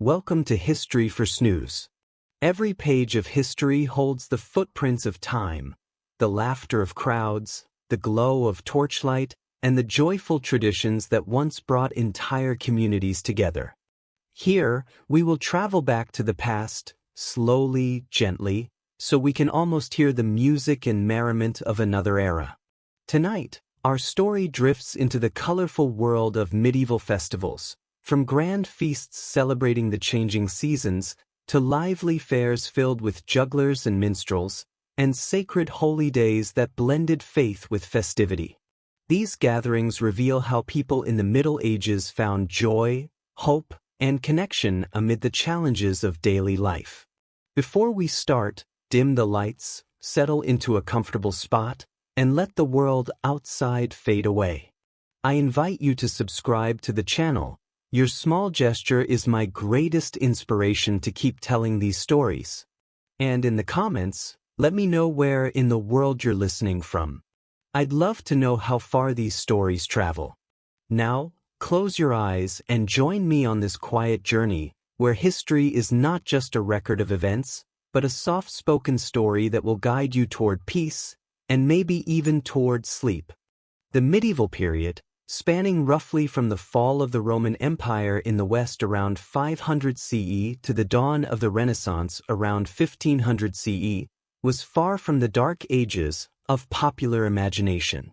Welcome to History for Snooze. Every page of history holds the footprints of time, the laughter of crowds, the glow of torchlight, and the joyful traditions that once brought entire communities together. Here, we will travel back to the past, slowly, gently, so we can almost hear the music and merriment of another era. Tonight, our story drifts into the colorful world of medieval festivals, from grand feasts celebrating the changing seasons, to lively fairs filled with jugglers and minstrels, and sacred holy days that blended faith with festivity. These gatherings reveal how people in the Middle Ages found joy, hope, and connection amid the challenges of daily life. Before we start, dim the lights, settle into a comfortable spot, and let the world outside fade away. I invite you to subscribe to the channel. Your small gesture is my greatest inspiration to keep telling these stories. And in the comments, let me know where in the world you're listening from. I'd love to know how far these stories travel. Now, close your eyes and join me on this quiet journey, where history is not just a record of events, but a soft-spoken story that will guide you toward peace, and maybe even toward sleep. The medieval period, spanning roughly from the fall of the Roman Empire in the West around 500 CE to the dawn of the Renaissance around 1500 CE, was far from the dark ages of popular imagination.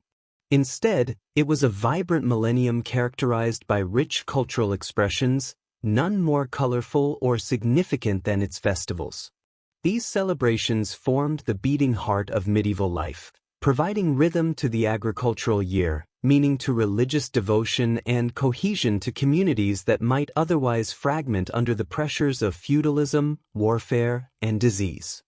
Instead, it was a vibrant millennium characterized by rich cultural expressions, none more colorful or significant than its festivals. These celebrations formed the beating heart of medieval life, providing rhythm to the agricultural year, meaning to religious devotion and cohesion to communities that might otherwise fragment under the pressures of feudalism, warfare, and disease.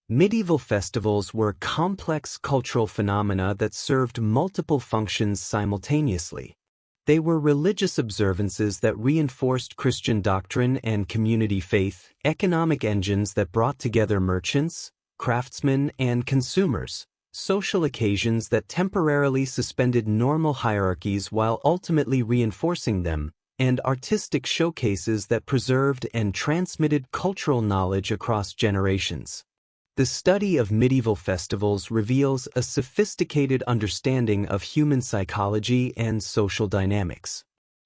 Medieval festivals were complex cultural phenomena that served multiple functions simultaneously. They were religious observances that reinforced Christian doctrine and community faith, economic engines that brought together merchants, craftsmen, and consumers, social occasions that temporarily suspended normal hierarchies while ultimately reinforcing them, and artistic showcases that preserved and transmitted cultural knowledge across generations. The study of medieval festivals reveals a sophisticated understanding of human psychology and social dynamics.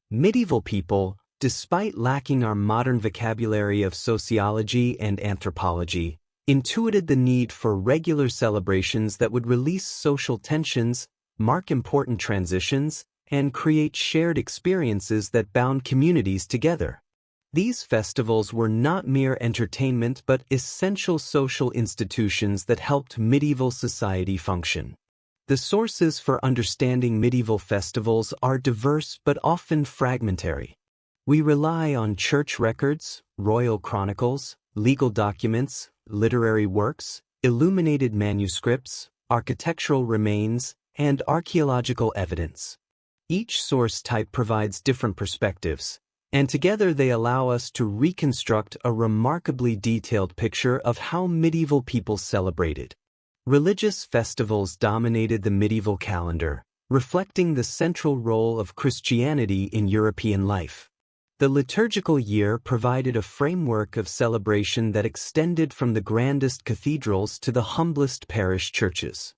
Medieval people, despite lacking our modern vocabulary of sociology and anthropology, intuited the need for regular celebrations that would release social tensions, mark important transitions, and create shared experiences that bound communities together. These festivals were not mere entertainment but essential social institutions that helped medieval society function. The sources for understanding medieval festivals are diverse but often fragmentary. We rely on church records, royal chronicles, legal documents, literary works, illuminated manuscripts, architectural remains, and archaeological evidence. Each source type provides different perspectives, and together they allow us to reconstruct a remarkably detailed picture of how medieval people celebrated. Religious festivals dominated the medieval calendar, reflecting the central role of Christianity in European life. The liturgical year provided a framework of celebration that extended from the grandest cathedrals to the humblest parish churches.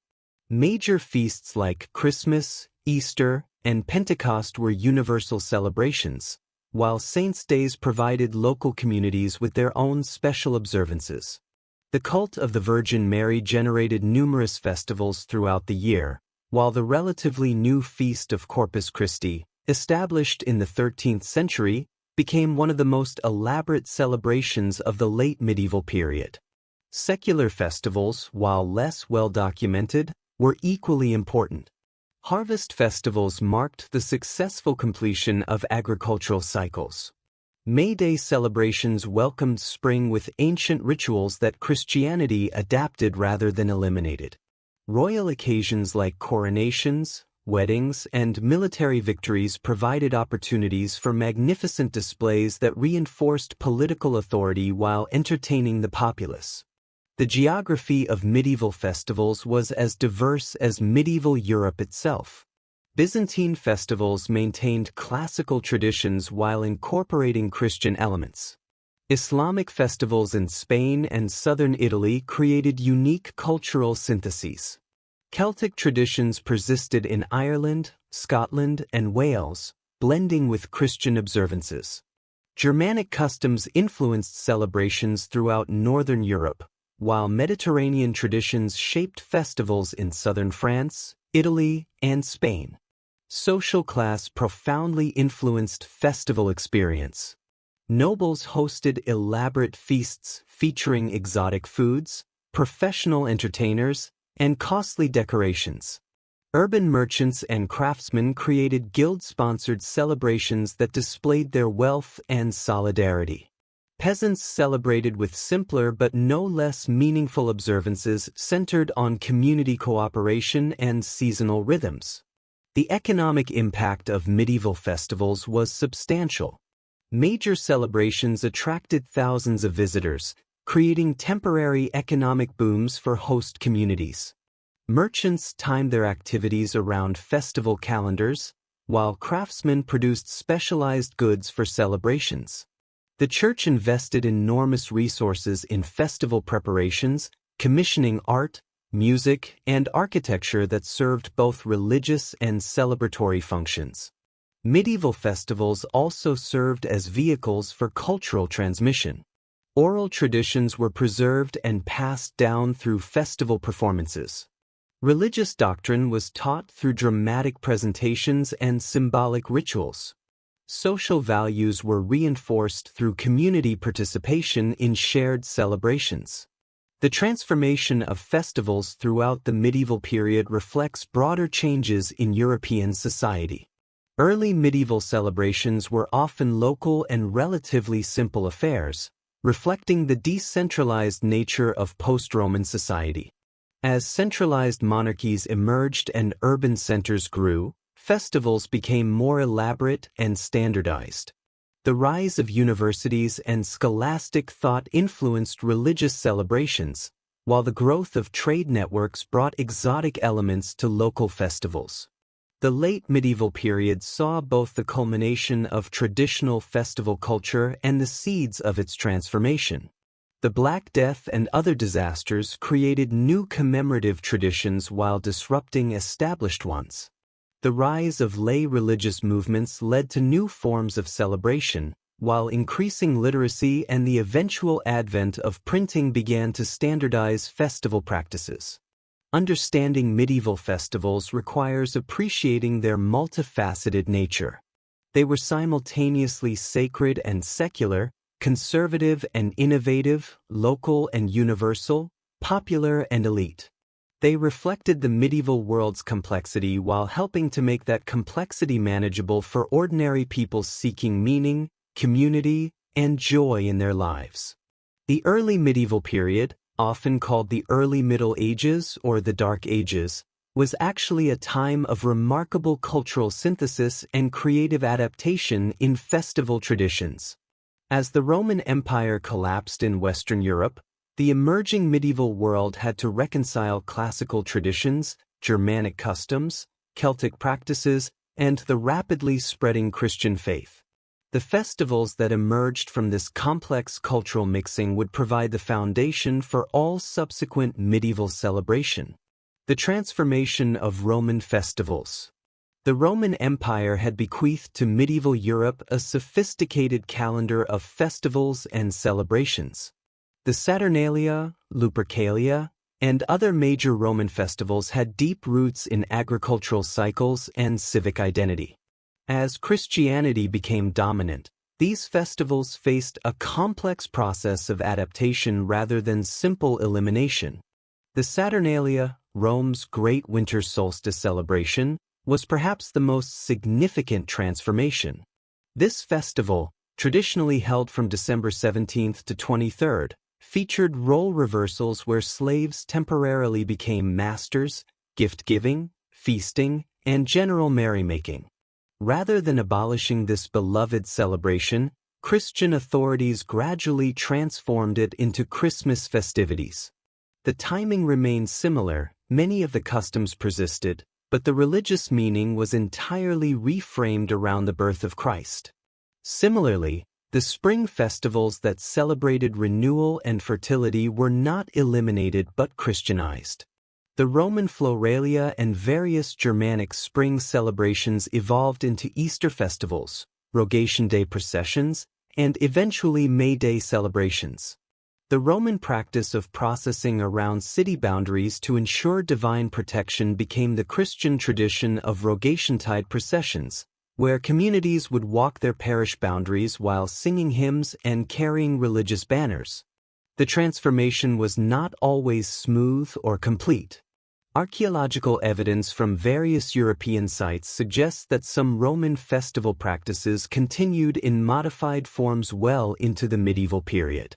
Major feasts like Christmas, Easter, and Pentecost were universal celebrations, while saints' days provided local communities with their own special observances. The cult of the Virgin Mary generated numerous festivals throughout the year, while the relatively new feast of Corpus Christi, established in the 13th century, became one of the most elaborate celebrations of the late medieval period. Secular festivals, while less well documented, were equally important. Harvest festivals marked the successful completion of agricultural cycles. May Day celebrations welcomed spring with ancient rituals that Christianity adapted rather than eliminated. Royal occasions like coronations, weddings, and military victories provided opportunities for magnificent displays that reinforced political authority while entertaining the populace. The geography of medieval festivals was as diverse as medieval Europe itself. Byzantine festivals maintained classical traditions while incorporating Christian elements. Islamic festivals in Spain and southern Italy created unique cultural syntheses. Celtic traditions persisted in Ireland, Scotland, and Wales, blending with Christian observances. Germanic customs influenced celebrations throughout Northern Europe, while Mediterranean traditions shaped festivals in southern France, Italy, and Spain. Social class profoundly influenced festival experience. Nobles hosted elaborate feasts featuring exotic foods, professional entertainers, and costly decorations. Urban merchants and craftsmen created guild-sponsored celebrations that displayed their wealth and solidarity. Peasants celebrated with simpler but no less meaningful observances centered on community cooperation and seasonal rhythms. The economic impact of medieval festivals was substantial. Major celebrations attracted thousands of visitors, creating temporary economic booms for host communities. Merchants timed their activities around festival calendars, while craftsmen produced specialized goods for celebrations. The church invested enormous resources in festival preparations, commissioning art, music, and architecture that served both religious and celebratory functions. Medieval festivals also served as vehicles for cultural transmission. Oral traditions were preserved and passed down through festival performances. Religious doctrine was taught through dramatic presentations and symbolic rituals. Social values were reinforced through community participation in shared celebrations. The transformation of festivals throughout the medieval period reflects broader changes in European society. Early medieval celebrations were often local and relatively simple affairs, reflecting the decentralized nature of post-Roman society. As centralized monarchies emerged and urban centers grew, festivals became more elaborate and standardized. The rise of universities and scholastic thought influenced religious celebrations, while the growth of trade networks brought exotic elements to local festivals. The late medieval period saw both the culmination of traditional festival culture and the seeds of its transformation. The Black Death and other disasters created new commemorative traditions while disrupting established ones. The rise of lay religious movements led to new forms of celebration, while increasing literacy and the eventual advent of printing began to standardize festival practices. Understanding medieval festivals requires appreciating their multifaceted nature. They were simultaneously sacred and secular, conservative and innovative, local and universal, popular and elite. They reflected the medieval world's complexity while helping to make that complexity manageable for ordinary people seeking meaning, community, and joy in their lives. The early medieval period, often called the Early Middle Ages or the Dark Ages, was actually a time of remarkable cultural synthesis and creative adaptation in festival traditions. As the Roman Empire collapsed in Western Europe, the emerging medieval world had to reconcile classical traditions, Germanic customs, Celtic practices, and the rapidly spreading Christian faith. The festivals that emerged from this complex cultural mixing would provide the foundation for all subsequent medieval celebration. The transformation of Roman festivals. The Roman Empire had bequeathed to medieval Europe a sophisticated calendar of festivals and celebrations. The Saturnalia, Lupercalia, and other major Roman festivals had deep roots in agricultural cycles and civic identity. As Christianity became dominant, these festivals faced a complex process of adaptation rather than simple elimination. The Saturnalia, Rome's great winter solstice celebration, was perhaps the most significant transformation. This festival, traditionally held from December 17th to 23rd, featured role reversals where slaves temporarily became masters, gift-giving, feasting, and general merrymaking. Rather than abolishing this beloved celebration, Christian authorities gradually transformed it into Christmas festivities. The timing remained similar, many of the customs persisted, but the religious meaning was entirely reframed around the birth of Christ. Similarly, The spring festivals that celebrated renewal and fertility were not eliminated but Christianized. The Roman Floralia and various Germanic spring celebrations evolved into Easter festivals, Rogation Day processions, and eventually May Day celebrations. The Roman practice of processing around city boundaries to ensure divine protection became the Christian tradition of Rogationtide processions, where communities would walk their parish boundaries while singing hymns and carrying religious banners. The transformation was not always smooth or complete. Archaeological evidence from various European sites suggests that some Roman festival practices continued in modified forms well into the medieval period.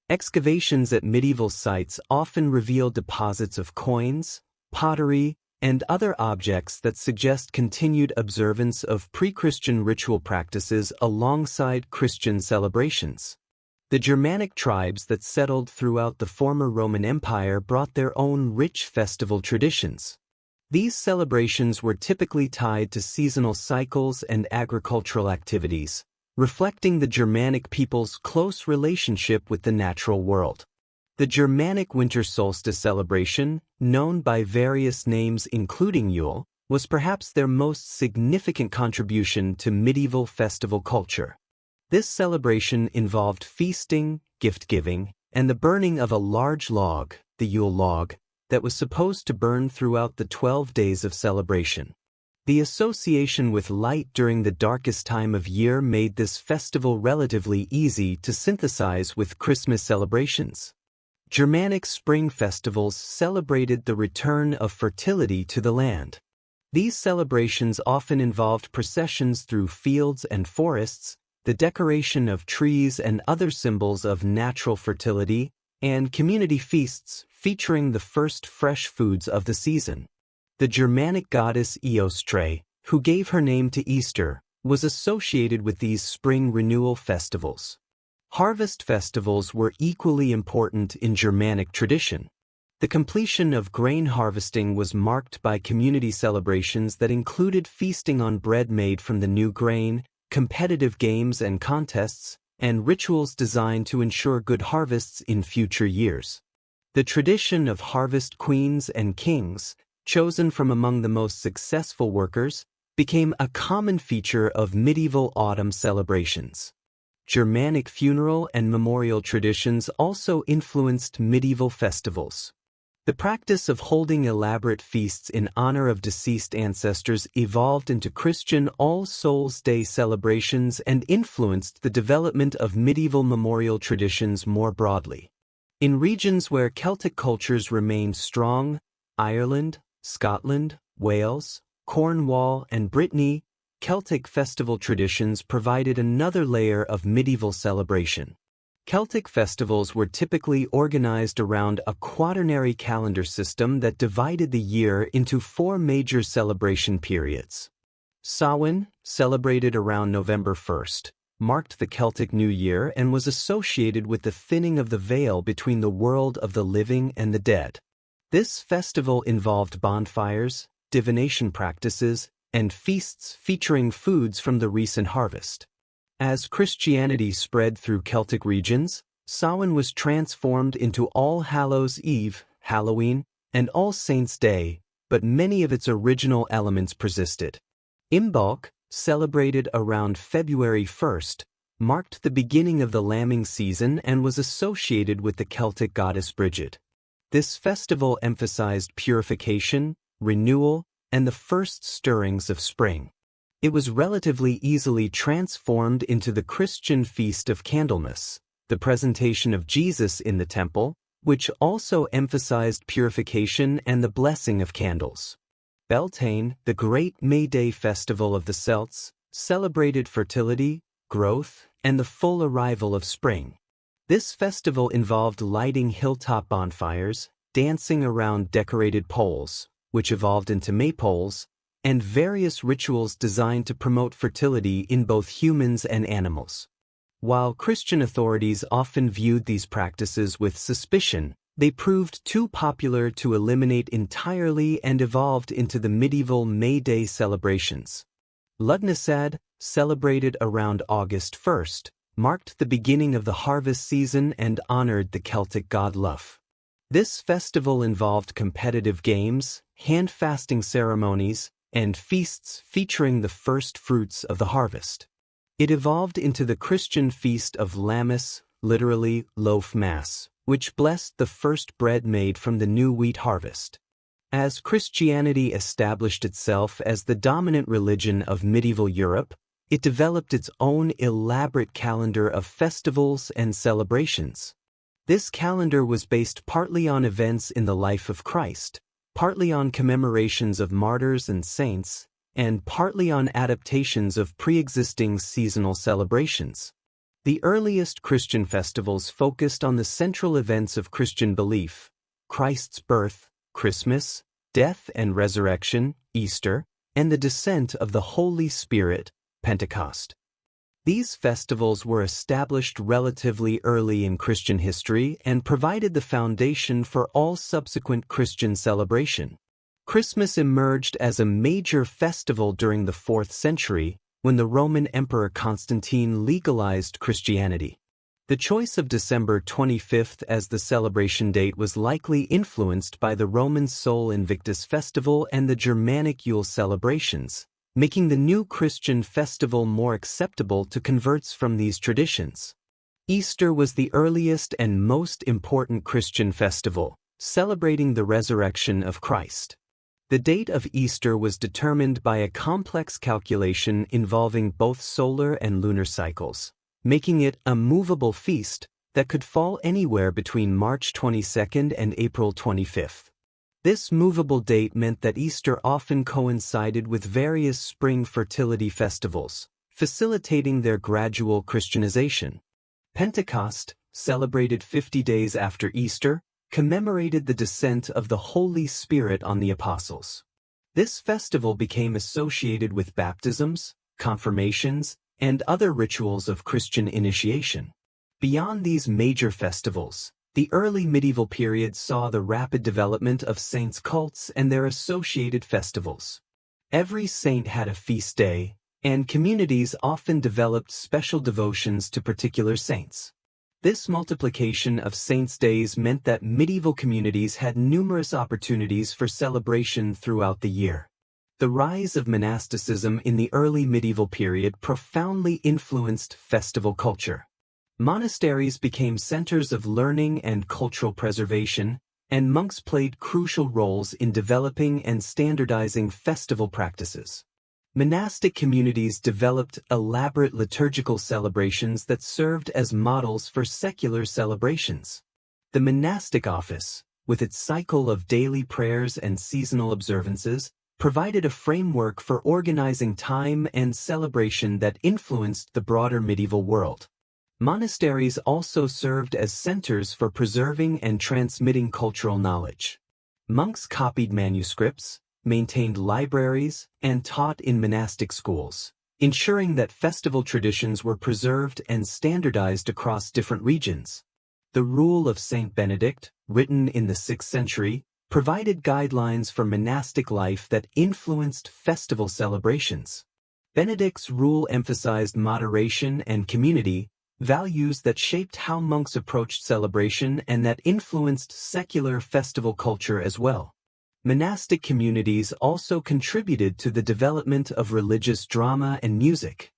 Excavations at medieval sites often reveal deposits of coins, pottery, and other objects that suggest continued observance of pre-Christian ritual practices alongside Christian celebrations. The Germanic tribes that settled throughout the former Roman Empire brought their own rich festival traditions. These celebrations were typically tied to seasonal cycles and agricultural activities, reflecting the Germanic people's close relationship with the natural world. The Germanic winter solstice celebration, known by various names including Yule, was perhaps their most significant contribution to medieval festival culture. This celebration involved feasting, gift-giving, and the burning of a large log, the Yule log, that was supposed to burn throughout the 12 days of celebration. The association with light during the darkest time of year made this festival relatively easy to synthesize with Christmas celebrations. Germanic spring festivals celebrated the return of fertility to the land. These celebrations often involved processions through fields and forests, the decoration of trees and other symbols of natural fertility, and community feasts featuring the first fresh foods of the season. The Germanic goddess Eostre, who gave her name to Easter, was associated with these spring renewal festivals. Harvest festivals were equally important in Germanic tradition. The completion of grain harvesting was marked by community celebrations that included feasting on bread made from the new grain, competitive games and contests, and rituals designed to ensure good harvests in future years. The tradition of harvest queens and kings, chosen from among the most successful workers, became a common feature of medieval autumn celebrations. Germanic funeral and memorial traditions also influenced medieval festivals. The practice of holding elaborate feasts in honor of deceased ancestors evolved into Christian All Souls' Day celebrations and influenced the development of medieval memorial traditions more broadly. In regions where Celtic cultures remained strong, Ireland, Scotland, Wales, Cornwall, and Brittany, Celtic festival traditions provided another layer of medieval celebration. Celtic festivals were typically organized around a quaternary calendar system that divided the year into 4 major celebration periods. Samhain, celebrated around November 1st, marked the Celtic New Year and was associated with the thinning of the veil between the world of the living and the dead. This festival involved bonfires, divination practices, and feasts featuring foods from the recent harvest. As Christianity spread through Celtic regions, Samhain was transformed into All Hallows' Eve, Halloween, and All Saints' Day, but many of its original elements persisted. Imbolc, celebrated around February 1st, marked the beginning of the lambing season and was associated with the Celtic goddess Brigid. This festival emphasized purification, renewal, and the first stirrings of spring. It was relatively easily transformed into the Christian Feast of Candlemas, the presentation of Jesus in the temple, which also emphasized purification and the blessing of candles. Beltane, the great May Day festival of the Celts, celebrated fertility, growth, and the full arrival of spring. This festival involved lighting hilltop bonfires, dancing around decorated poles, which evolved into maypoles, and various rituals designed to promote fertility in both humans and animals. While Christian authorities often viewed these practices with suspicion, they proved too popular to eliminate entirely and evolved into the medieval May Day celebrations. Lughnasadh, celebrated around August 1st, marked the beginning of the harvest season and honored the Celtic god Lugh. This festival involved competitive games, hand-fasting ceremonies, and feasts featuring the first fruits of the harvest. It evolved into the Christian feast of Lammas, literally loaf mass, which blessed the first bread made from the new wheat harvest. As Christianity established itself as the dominant religion of medieval Europe, it developed its own elaborate calendar of festivals and celebrations. This calendar was based partly on events in the life of Christ, partly on commemorations of martyrs and saints, and partly on adaptations of pre-existing seasonal celebrations. The earliest Christian festivals focused on the central events of Christian belief: Christ's birth, Christmas, death and resurrection, Easter, and the descent of the Holy Spirit, Pentecost. These festivals were established relatively early in Christian history and provided the foundation for all subsequent Christian celebration. Christmas emerged as a major festival during the 4th century, when the Roman Emperor Constantine legalized Christianity. The choice of December 25th as the celebration date was likely influenced by the Roman Sol Invictus festival and the Germanic Yule celebrations, making the new Christian festival more acceptable to converts from these traditions. Easter was the earliest and most important Christian festival, celebrating the resurrection of Christ. The date of Easter was determined by a complex calculation involving both solar and lunar cycles, making it a movable feast that could fall anywhere between March 22nd and April 25th. This movable date meant that Easter often coincided with various spring fertility festivals, facilitating their gradual Christianization. Pentecost, celebrated 50 days after Easter, commemorated the descent of the Holy Spirit on the apostles. This festival became associated with baptisms, confirmations, and other rituals of Christian initiation. Beyond these major festivals, the early medieval period saw the rapid development of saints' cults and their associated festivals. Every saint had a feast day, and communities often developed special devotions to particular saints. This multiplication of saints' days meant that medieval communities had numerous opportunities for celebration throughout the year. The rise of monasticism in the early medieval period profoundly influenced festival culture. Monasteries became centers of learning and cultural preservation, and monks played crucial roles in developing and standardizing festival practices. Monastic communities developed elaborate liturgical celebrations that served as models for secular celebrations. The monastic office, with its cycle of daily prayers and seasonal observances, provided a framework for organizing time and celebration that influenced the broader medieval world. Monasteries also served as centers for preserving and transmitting cultural knowledge. Monks copied manuscripts, maintained libraries, and taught in monastic schools, ensuring that festival traditions were preserved and standardized across different regions. The Rule of Saint Benedict, written in the 6th century, provided guidelines for monastic life that influenced festival celebrations. Benedict's rule emphasized moderation and community, values that shaped how monks approached celebration and that influenced secular festival culture as well. Monastic communities also contributed to the development of religious drama and music.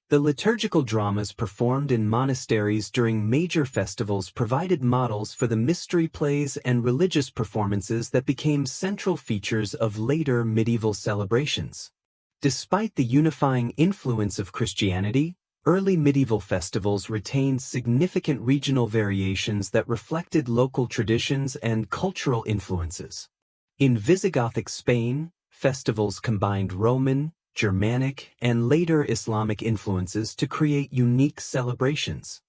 The liturgical dramas performed in monasteries during major festivals provided models for the mystery plays and religious performances that became central features of later medieval celebrations. Despite the unifying influence of Christianity, early medieval festivals retained significant regional variations that reflected local traditions and cultural influences. In Visigothic Spain, festivals combined Roman, Germanic, and later Islamic influences to create unique celebrations.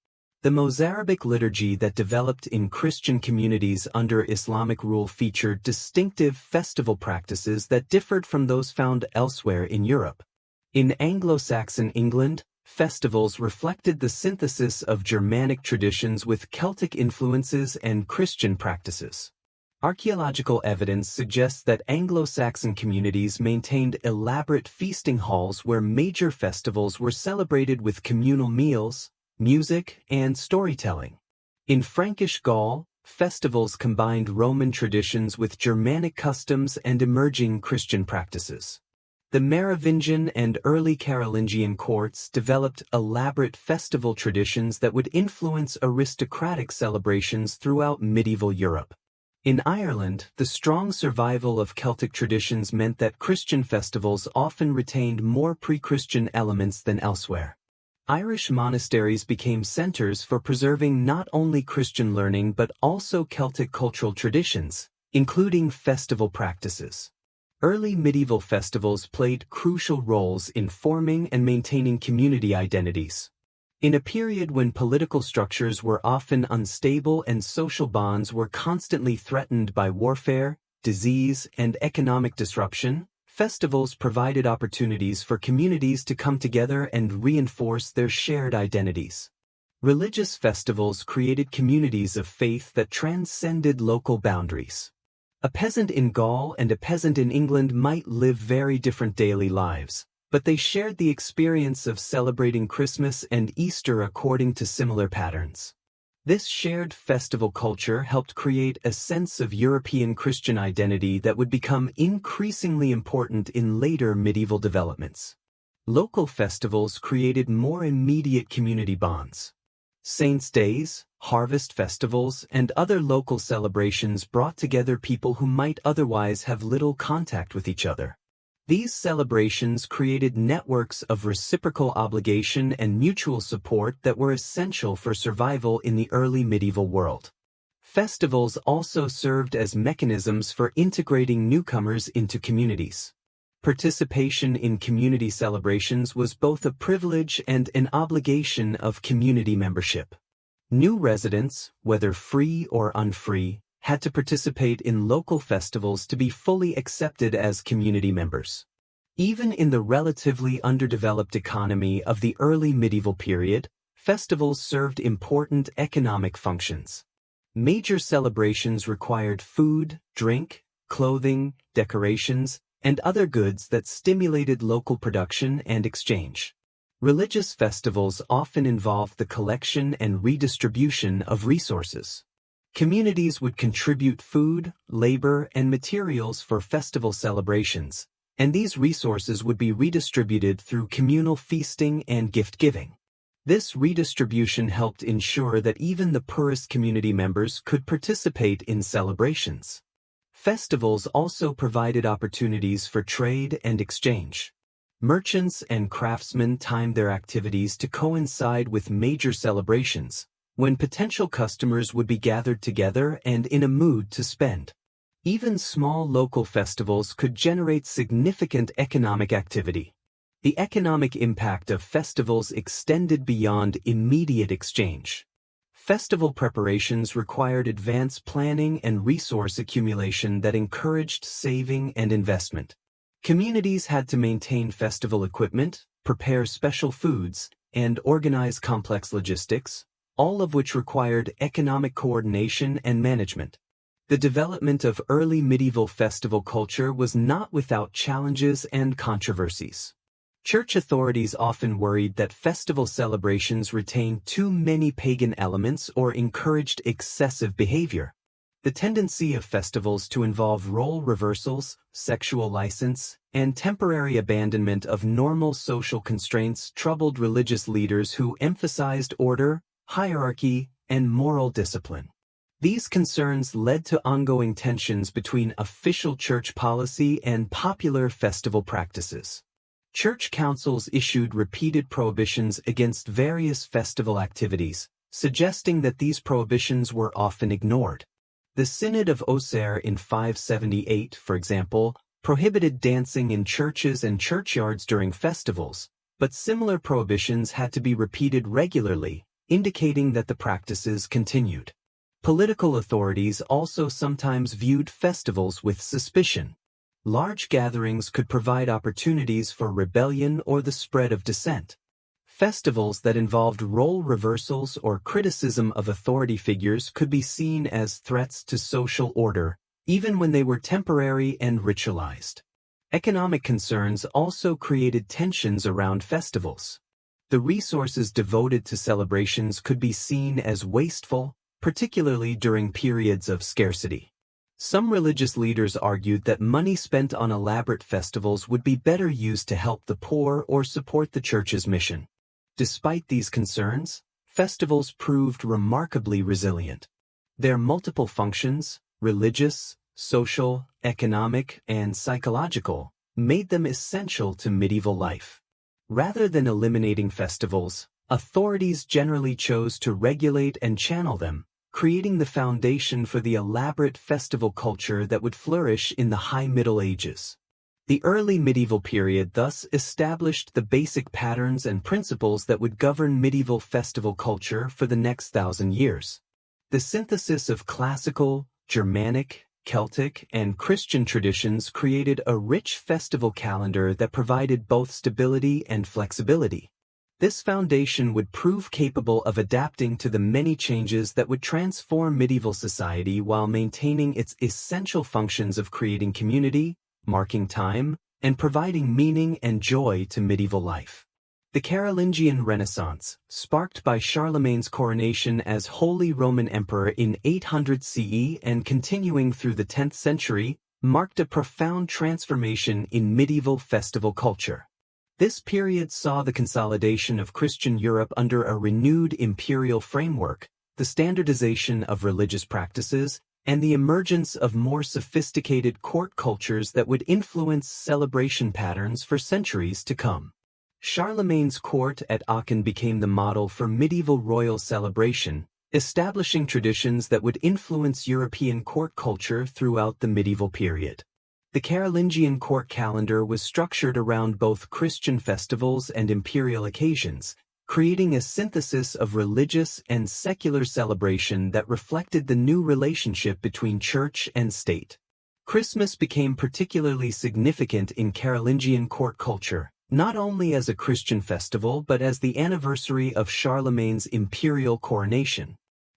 The Mozarabic liturgy that developed in Christian communities under Islamic rule featured distinctive festival practices that differed from those found elsewhere in Europe. In Anglo-Saxon England, festivals reflected the synthesis of Germanic traditions with Celtic influences and Christian practices. Archaeological evidence suggests that Anglo-Saxon communities maintained elaborate feasting halls where major festivals were celebrated with communal meals, music, and storytelling. In Frankish Gaul, festivals combined Roman traditions with Germanic customs and emerging Christian practices. The Merovingian and early Carolingian courts developed elaborate festival traditions that would influence aristocratic celebrations throughout medieval Europe. In Ireland, the strong survival of Celtic traditions meant that Christian festivals often retained more pre-Christian elements than elsewhere. Irish monasteries became centers for preserving not only Christian learning but also Celtic cultural traditions, including festival practices. Early medieval festivals played crucial roles in forming and maintaining community identities. In a period when political structures were often unstable and social bonds were constantly threatened by warfare, disease, and economic disruption, festivals provided opportunities for communities to come together and reinforce their shared identities. Religious festivals created communities of faith that transcended local boundaries. A peasant in Gaul and a peasant in England might live very different daily lives, but they shared the experience of celebrating Christmas and Easter according to similar patterns. This shared festival culture helped create a sense of European Christian identity that would become increasingly important in later medieval developments. Local festivals created more immediate community bonds. Saints' days, harvest festivals, and other local celebrations brought together people who might otherwise have little contact with each other. These celebrations created networks of reciprocal obligation and mutual support that were essential for survival in the early medieval world. Festivals also served as mechanisms for integrating newcomers into communities. Participation in community celebrations was both a privilege and an obligation of community membership. New residents, whether free or unfree, had to participate in local festivals to be fully accepted as community members. Even in the relatively underdeveloped economy of the early medieval period, festivals served important economic functions. Major celebrations required food, drink, clothing, decorations, and other goods that stimulated local production and exchange. Religious festivals often involved the collection and redistribution of resources. Communities would contribute food, labor, and materials for festival celebrations, and these resources would be redistributed through communal feasting and gift-giving. This redistribution helped ensure that even the poorest community members could participate in celebrations. Festivals also provided opportunities for trade and exchange. Merchants and craftsmen timed their activities to coincide with major celebrations, when potential customers would be gathered together and in a mood to spend. Even small local festivals could generate significant economic activity. The economic impact of festivals extended beyond immediate exchange. Festival preparations required advanced planning and resource accumulation that encouraged saving and investment. Communities had to maintain festival equipment, prepare special foods, and organize complex logistics, all of which required economic coordination and management. The development of early medieval festival culture was not without challenges and controversies. Church authorities often worried that festival celebrations retained too many pagan elements or encouraged excessive behavior. The tendency of festivals to involve role reversals, sexual license, and temporary abandonment of normal social constraints troubled religious leaders who emphasized order, hierarchy, and moral discipline. These concerns led to ongoing tensions between official church policy and popular festival practices. Church councils issued repeated prohibitions against various festival activities, suggesting that these prohibitions were often ignored. The Synod of Auxerre in 578, for example, prohibited dancing in churches and churchyards during festivals, but similar prohibitions had to be repeated regularly, indicating that the practices continued. Political authorities also sometimes viewed festivals with suspicion. Large gatherings could provide opportunities for rebellion or the spread of dissent. Festivals that involved role reversals or criticism of authority figures could be seen as threats to social order, even when they were temporary and ritualized. Economic concerns also created tensions around festivals. The resources devoted to celebrations could be seen as wasteful, particularly during periods of scarcity. Some religious leaders argued that money spent on elaborate festivals would be better used to help the poor or support the church's mission. Despite these concerns, festivals proved remarkably resilient. Their multiple functions, religious, social, economic, and psychological, made them essential to medieval life. Rather than eliminating festivals, authorities generally chose to regulate and channel them, creating the foundation for the elaborate festival culture that would flourish in the High Middle Ages. The early medieval period thus established the basic patterns and principles that would govern medieval festival culture for the next 1,000 years. The synthesis of classical, Germanic, Celtic, and Christian traditions created a rich festival calendar that provided both stability and flexibility. This foundation would prove capable of adapting to the many changes that would transform medieval society while maintaining its essential functions of creating community, marking time, and providing meaning and joy to medieval life. The Carolingian Renaissance, sparked by Charlemagne's coronation as Holy Roman Emperor in 800 CE and continuing through the 10th century, marked a profound transformation in medieval festival culture. This period saw the consolidation of Christian Europe under a renewed imperial framework, the standardization of religious practices, and the emergence of more sophisticated court cultures that would influence celebration patterns for centuries to come. Charlemagne's court at Aachen became the model for medieval royal celebration, establishing traditions that would influence European court culture throughout the medieval period. The Carolingian court calendar was structured around both Christian festivals and imperial occasions, creating a synthesis of religious and secular celebration that reflected the new relationship between church and state. Christmas became particularly significant in Carolingian court culture, not only as a Christian festival but as the anniversary of Charlemagne's imperial coronation.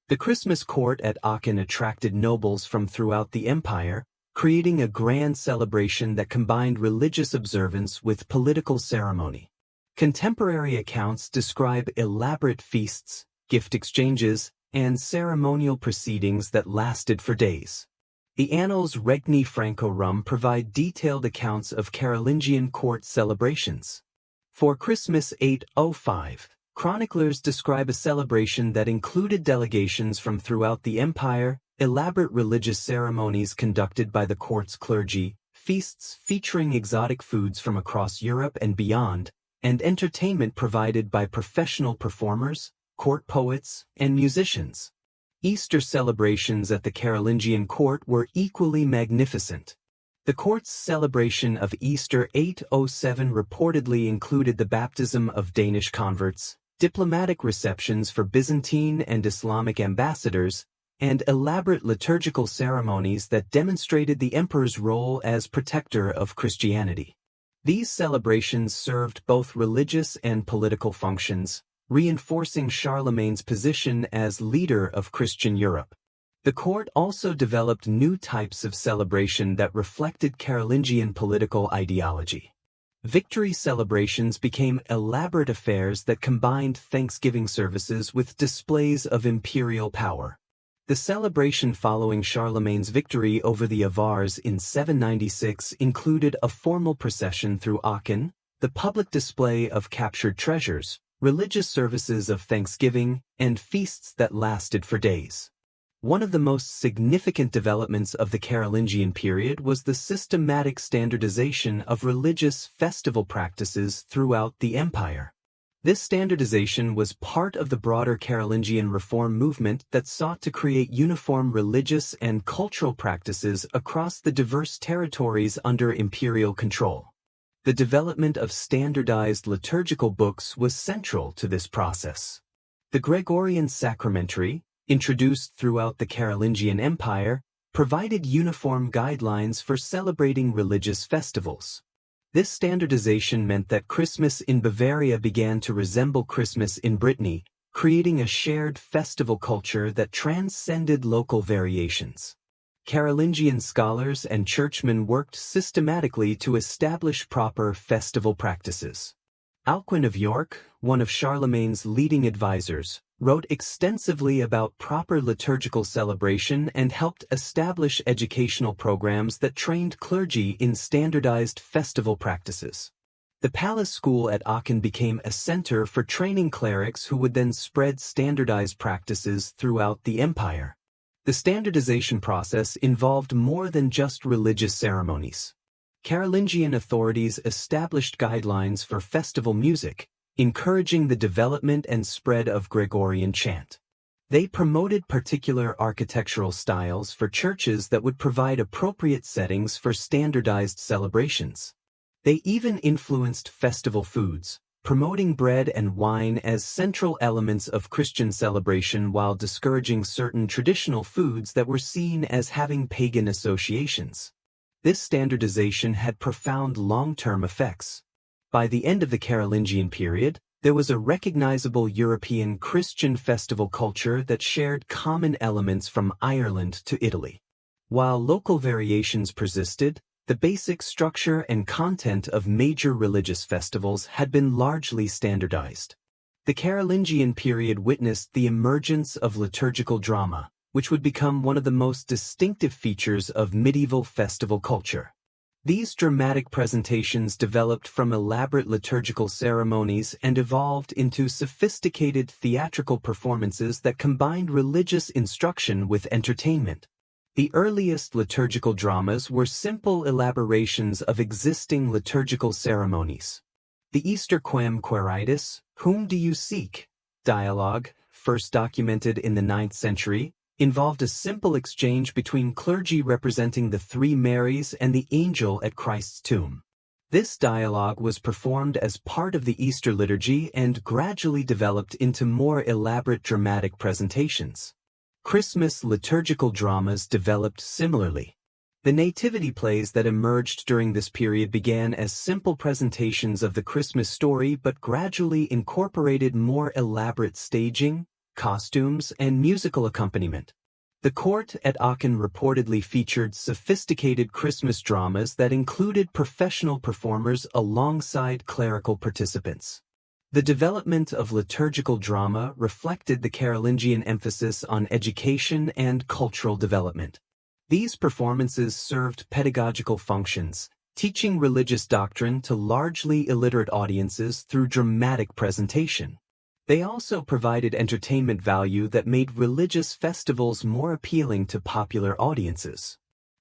The Christmas court at Aachen attracted nobles from throughout the empire, creating a grand celebration that combined religious observance with political ceremony. Contemporary accounts describe elaborate feasts, gift exchanges, and ceremonial proceedings that lasted for days. The Annals Regni Francorum provide detailed accounts of Carolingian court celebrations. For Christmas 805, chroniclers describe a celebration that included delegations from throughout the empire, elaborate religious ceremonies conducted by the court's clergy, feasts featuring exotic foods from across Europe and beyond, and entertainment provided by professional performers, court poets, and musicians. Easter celebrations at the Carolingian court were equally magnificent. The court's celebration of Easter 807 reportedly included the baptism of Danish converts, diplomatic receptions for Byzantine and Islamic ambassadors, and elaborate liturgical ceremonies that demonstrated the emperor's role as protector of Christianity. These celebrations served both religious and political functions, reinforcing Charlemagne's position as leader of Christian Europe. The court also developed new types of celebration that reflected Carolingian political ideology. Victory celebrations became elaborate affairs that combined Thanksgiving services with displays of imperial power. The celebration following Charlemagne's victory over the Avars in 796 included a formal procession through Aachen, the public display of captured treasures, religious services of thanksgiving, and feasts that lasted for days. One of the most significant developments of the Carolingian period was the systematic standardization of religious festival practices throughout the empire. This standardization was part of the broader Carolingian reform movement that sought to create uniform religious and cultural practices across the diverse territories under imperial control. The development of standardized liturgical books was central to this process. The Gregorian sacramentary, introduced throughout the Carolingian Empire, provided uniform guidelines for celebrating religious festivals. This standardization meant that Christmas in Bavaria began to resemble Christmas in Brittany, creating a shared festival culture that transcended local variations. Carolingian scholars and churchmen worked systematically to establish proper festival practices. Alcuin of York, one of Charlemagne's leading advisors, wrote extensively about proper liturgical celebration and helped establish educational programs that trained clergy in standardized festival practices. The palace school at Aachen became a center for training clerics who would then spread standardized practices throughout the empire. The standardization process involved more than just religious ceremonies. Carolingian authorities established guidelines for festival music, encouraging the development and spread of Gregorian chant. They promoted particular architectural styles for churches that would provide appropriate settings for standardized celebrations. They even influenced festival foods, promoting bread and wine as central elements of Christian celebration while discouraging certain traditional foods that were seen as having pagan associations. This standardization had profound long-term effects. By the end of the Carolingian period, there was a recognizable European Christian festival culture that shared common elements from Ireland to Italy. While local variations persisted, the basic structure and content of major religious festivals had been largely standardized. The Carolingian period witnessed the emergence of liturgical drama, which would become one of the most distinctive features of medieval festival culture. These dramatic presentations developed from elaborate liturgical ceremonies and evolved into sophisticated theatrical performances that combined religious instruction with entertainment. The earliest liturgical dramas were simple elaborations of existing liturgical ceremonies. The Easter Quem Quaeritis, Whom Do You Seek? Dialogue, first documented in the 9th century, involved a simple exchange between clergy representing the three Marys and the angel at Christ's tomb. This dialogue was performed as part of the Easter liturgy and gradually developed into more elaborate dramatic presentations. Christmas liturgical dramas developed similarly. The nativity plays that emerged during this period began as simple presentations of the Christmas story but gradually incorporated more elaborate staging, costumes, and musical accompaniment. The court at Aachen reportedly featured sophisticated Christmas dramas that included professional performers alongside clerical participants. The development of liturgical drama reflected the Carolingian emphasis on education and cultural development. These performances served pedagogical functions, teaching religious doctrine to largely illiterate audiences through dramatic presentation. They also provided entertainment value that made religious festivals more appealing to popular audiences.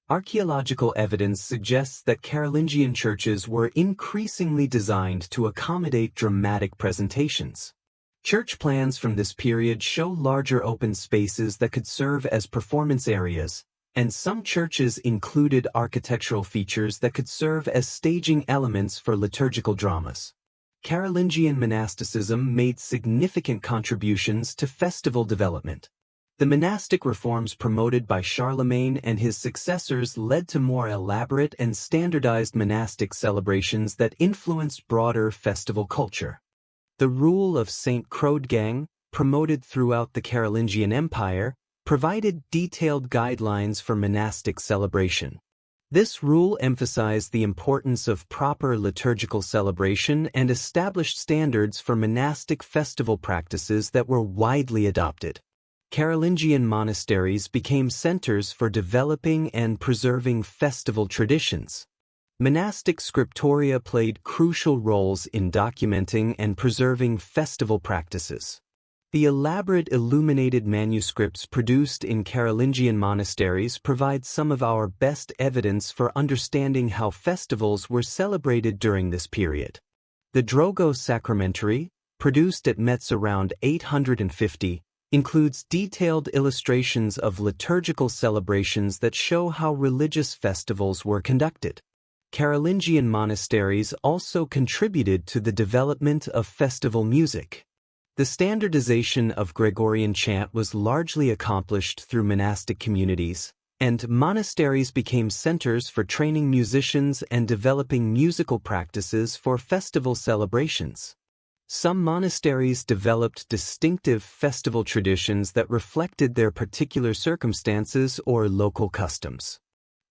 Archaeological evidence suggests that Carolingian churches were increasingly designed to accommodate dramatic presentations. Church plans from this period show larger open spaces that could serve as performance areas, and some churches included architectural features that could serve as staging elements for liturgical dramas. Carolingian monasticism made significant contributions to festival development. The monastic reforms promoted by Charlemagne and his successors led to more elaborate and standardized monastic celebrations that influenced broader festival culture. The rule of Saint Chrodegang, promoted throughout the Carolingian Empire, provided detailed guidelines for monastic celebration. This rule emphasized the importance of proper liturgical celebration and established standards for monastic festival practices that were widely adopted. Carolingian monasteries became centers for developing and preserving festival traditions. Monastic scriptoria played crucial roles in documenting and preserving festival practices. The elaborate illuminated manuscripts produced in Carolingian monasteries provide some of our best evidence for understanding how festivals were celebrated during this period. The Drogo Sacramentary, produced at Metz around 850, includes detailed illustrations of liturgical celebrations that show how religious festivals were conducted. Carolingian monasteries also contributed to the development of festival music. The standardization of Gregorian chant was largely accomplished through monastic communities, and monasteries became centers for training musicians and developing musical practices for festival celebrations. Some monasteries developed distinctive festival traditions that reflected their particular circumstances or local customs.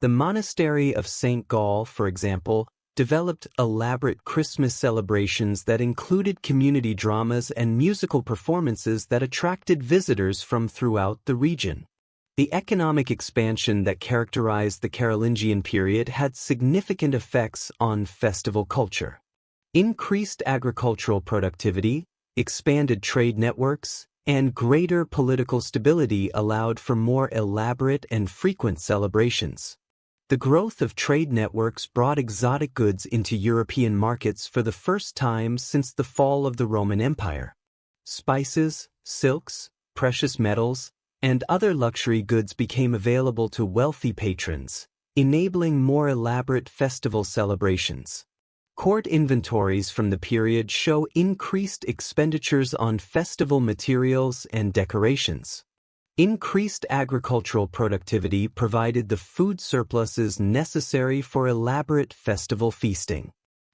The monastery of St. Gall, for example, developed elaborate Christmas celebrations that included community dramas and musical performances that attracted visitors from throughout the region. The economic expansion that characterized the Carolingian period had significant effects on festival culture. Increased agricultural productivity, expanded trade networks, and greater political stability allowed for more elaborate and frequent celebrations. The growth of trade networks brought exotic goods into European markets for the first time since the fall of the Roman Empire. Spices, silks, precious metals, and other luxury goods became available to wealthy patrons, enabling more elaborate festival celebrations. Court inventories from the period show increased expenditures on festival materials and decorations. Increased agricultural productivity provided the food surpluses necessary for elaborate festival feasting.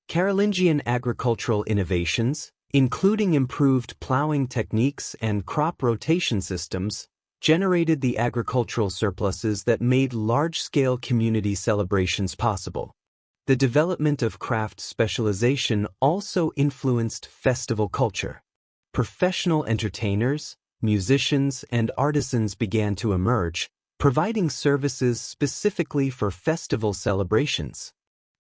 Carolingian agricultural innovations, including improved plowing techniques and crop rotation systems, generated the agricultural surpluses that made large-scale community celebrations possible. The development of craft specialization also influenced festival culture. Professional entertainers, musicians, and artisans began to emerge, providing services specifically for festival celebrations.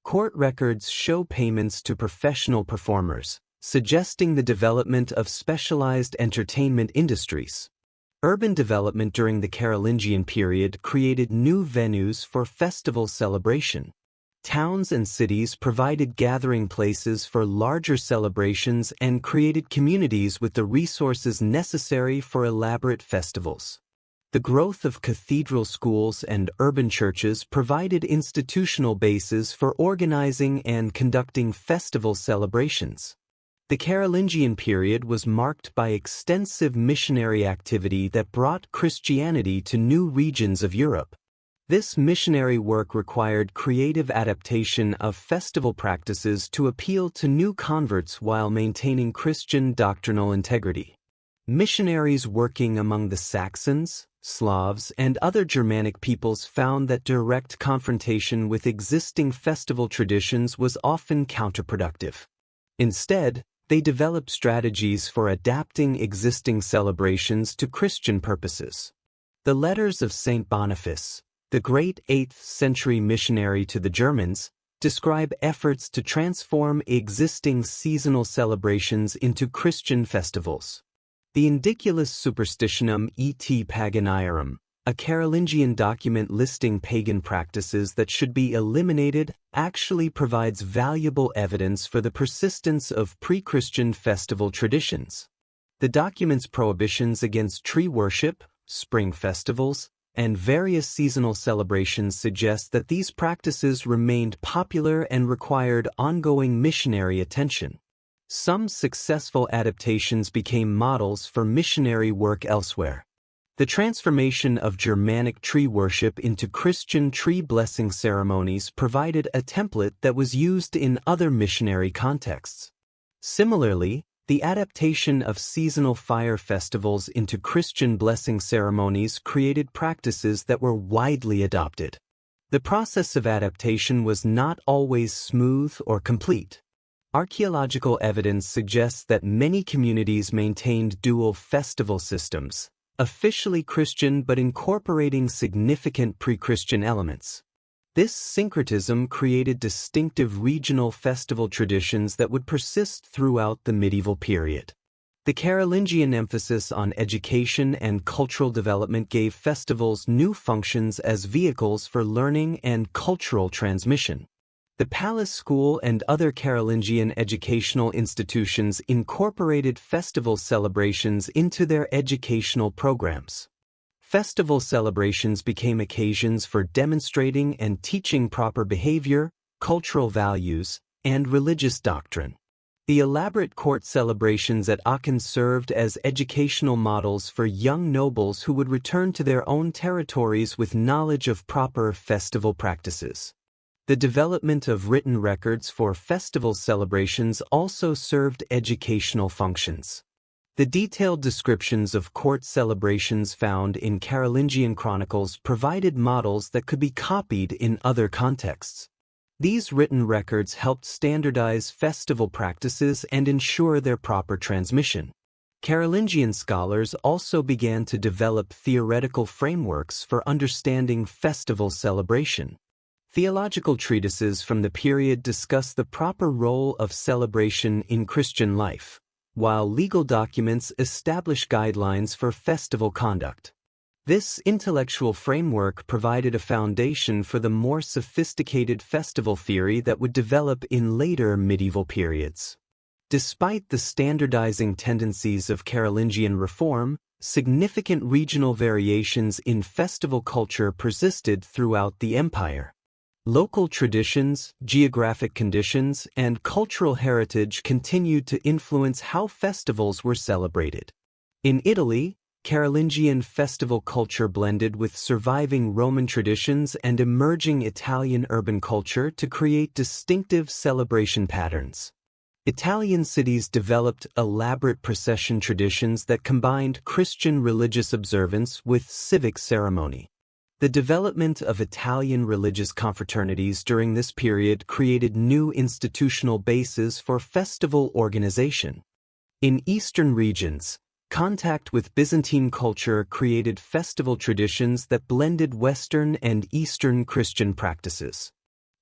Court records show payments to professional performers, suggesting the development of specialized entertainment industries. Urban development during the Carolingian period created new venues for festival celebration. Towns and cities provided gathering places for larger celebrations and created communities with the resources necessary for elaborate festivals. The growth of cathedral schools and urban churches provided institutional bases for organizing and conducting festival celebrations. The Carolingian period was marked by extensive missionary activity that brought Christianity to new regions of Europe. This missionary work required creative adaptation of festival practices to appeal to new converts while maintaining Christian doctrinal integrity. Missionaries working among the Saxons, Slavs, and other Germanic peoples found that direct confrontation with existing festival traditions was often counterproductive. Instead, they developed strategies for adapting existing celebrations to Christian purposes. The letters of Saint Boniface, the great 8th century missionary to the Germans, describe efforts to transform existing seasonal celebrations into Christian festivals. The Indiculus Superstitionum et Paganiarum, a Carolingian document listing pagan practices that should be eliminated, actually provides valuable evidence for the persistence of pre-Christian festival traditions. The document's prohibitions against tree worship, spring festivals, and various seasonal celebrations suggest that these practices remained popular and required ongoing missionary attention. Some successful adaptations became models for missionary work elsewhere. The transformation of Germanic tree worship into Christian tree blessing ceremonies provided a template that was used in other missionary contexts. Similarly, the adaptation of seasonal fire festivals into Christian blessing ceremonies created practices that were widely adopted. The process of adaptation was not always smooth or complete. Archaeological evidence suggests that many communities maintained dual festival systems, officially Christian but incorporating significant pre-Christian elements. This syncretism created distinctive regional festival traditions that would persist throughout the medieval period. The Carolingian emphasis on education and cultural development gave festivals new functions as vehicles for learning and cultural transmission. The Palace School and other Carolingian educational institutions incorporated festival celebrations into their educational programs. Festival celebrations became occasions for demonstrating and teaching proper behavior, cultural values, and religious doctrine. The elaborate court celebrations at Aachen served as educational models for young nobles who would return to their own territories with knowledge of proper festival practices. The development of written records for festival celebrations also served educational functions. The detailed descriptions of court celebrations found in Carolingian chronicles provided models that could be copied in other contexts. These written records helped standardize festival practices and ensure their proper transmission. Carolingian scholars also began to develop theoretical frameworks for understanding festival celebration. Theological treatises from the period discuss the proper role of celebration in Christian life, while legal documents establish guidelines for festival conduct. This intellectual framework provided a foundation for the more sophisticated festival theory that would develop in later medieval periods. Despite the standardizing tendencies of Carolingian reform, significant regional variations in festival culture persisted throughout the empire. Local traditions, geographic conditions, and cultural heritage continued to influence how festivals were celebrated. In Italy, Carolingian festival culture blended with surviving Roman traditions and emerging Italian urban culture to create distinctive celebration patterns. Italian cities developed elaborate procession traditions that combined Christian religious observance with civic ceremony. The development of Italian religious confraternities during this period created new institutional bases for festival organization. In eastern regions, contact with Byzantine culture created festival traditions that blended Western and Eastern Christian practices.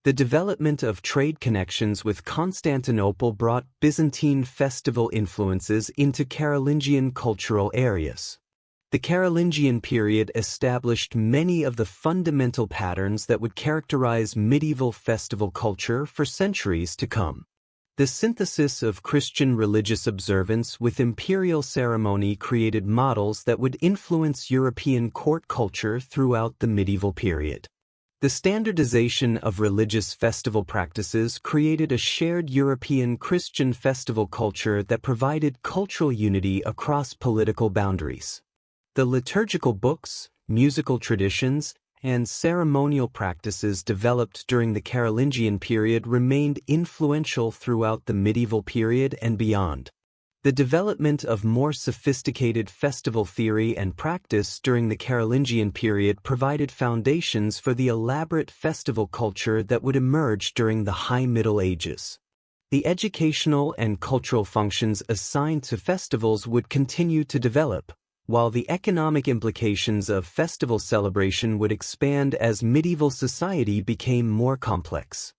The development of trade connections with Constantinople brought Byzantine festival influences into Carolingian cultural areas. The Carolingian period established many of the fundamental patterns that would characterize medieval festival culture for centuries to come. The synthesis of Christian religious observance with imperial ceremony created models that would influence European court culture throughout the medieval period. The standardization of religious festival practices created a shared European Christian festival culture that provided cultural unity across political boundaries. The liturgical books, musical traditions, and ceremonial practices developed during the Carolingian period remained influential throughout the medieval period and beyond. The development of more sophisticated festival theory and practice during the Carolingian period provided foundations for the elaborate festival culture that would emerge during the High Middle Ages. The educational and cultural functions assigned to festivals would continue to develop, while the economic implications of festival celebration would expand as medieval society became more complex.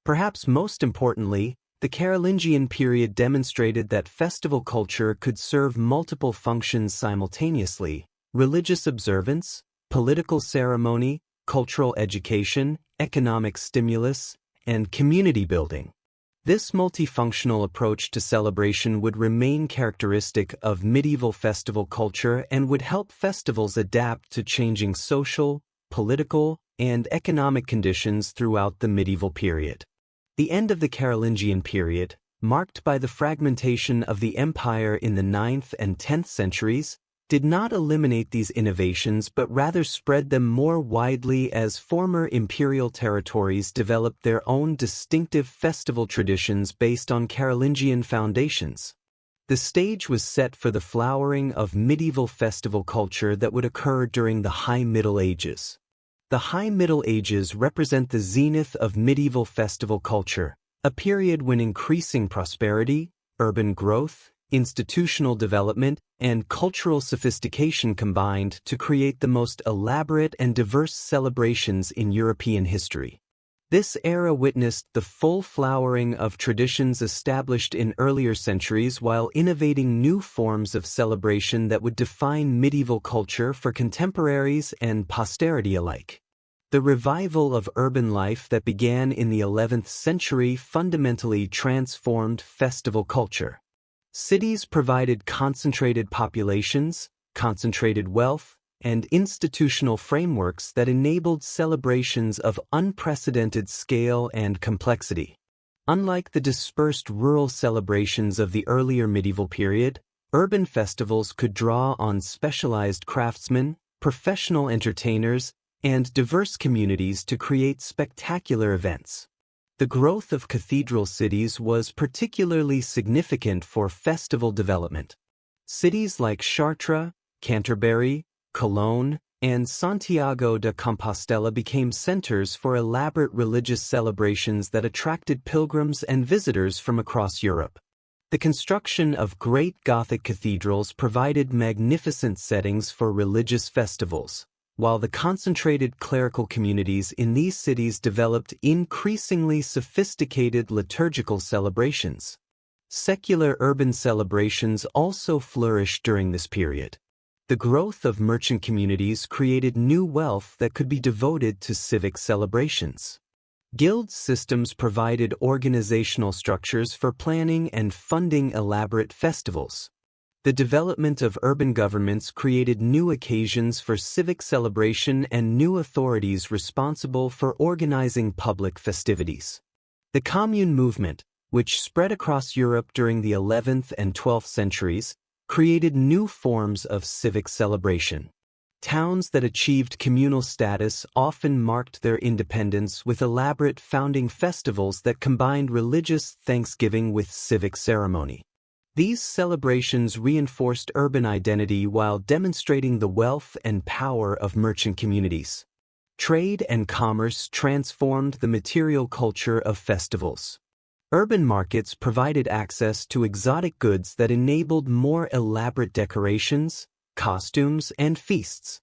Perhaps most importantly, the Carolingian period demonstrated that festival culture could serve multiple functions simultaneously: religious observance, political ceremony, cultural education, economic stimulus, and community building. This multifunctional approach to celebration would remain characteristic of medieval festival culture and would help festivals adapt to changing social, political, and economic conditions throughout the medieval period. The end of the Carolingian period, marked by the fragmentation of the empire in the 9th and 10th centuries, did not eliminate these innovations but rather spread them more widely as former imperial territories developed their own distinctive festival traditions based on Carolingian foundations. The stage was set for the flowering of medieval festival culture that would occur during the High Middle Ages. The High Middle Ages represent the zenith of medieval festival culture, a period when increasing prosperity, urban growth, institutional development, and cultural sophistication combined to create the most elaborate and diverse celebrations in European history. This era witnessed the full flowering of traditions established in earlier centuries while innovating new forms of celebration that would define medieval culture for contemporaries and posterity alike. The revival of urban life that began in the 11th century fundamentally transformed festival culture. Cities provided concentrated populations, concentrated wealth, and institutional frameworks that enabled celebrations of unprecedented scale and complexity. Unlike the dispersed rural celebrations of the earlier medieval period, urban festivals could draw on specialized craftsmen, professional entertainers, and diverse communities to create spectacular events. The growth of cathedral cities was particularly significant for festival development. Cities like Chartres, Canterbury, Cologne, and Santiago de Compostela became centers for elaborate religious celebrations that attracted pilgrims and visitors from across Europe. The construction of great Gothic cathedrals provided magnificent settings for religious festivals, while the concentrated clerical communities in these cities developed increasingly sophisticated liturgical celebrations. Secular urban celebrations also flourished during this period. The growth of merchant communities created new wealth that could be devoted to civic celebrations. Guild systems provided organizational structures for planning and funding elaborate festivals. The development of urban governments created new occasions for civic celebration and new authorities responsible for organizing public festivities. The Commune movement, which spread across Europe during the 11th and 12th centuries, created new forms of civic celebration. Towns that achieved communal status often marked their independence with elaborate founding festivals that combined religious thanksgiving with civic ceremony. These celebrations reinforced urban identity while demonstrating the wealth and power of merchant communities. Trade and commerce transformed the material culture of festivals. Urban markets provided access to exotic goods that enabled more elaborate decorations, costumes, and feasts.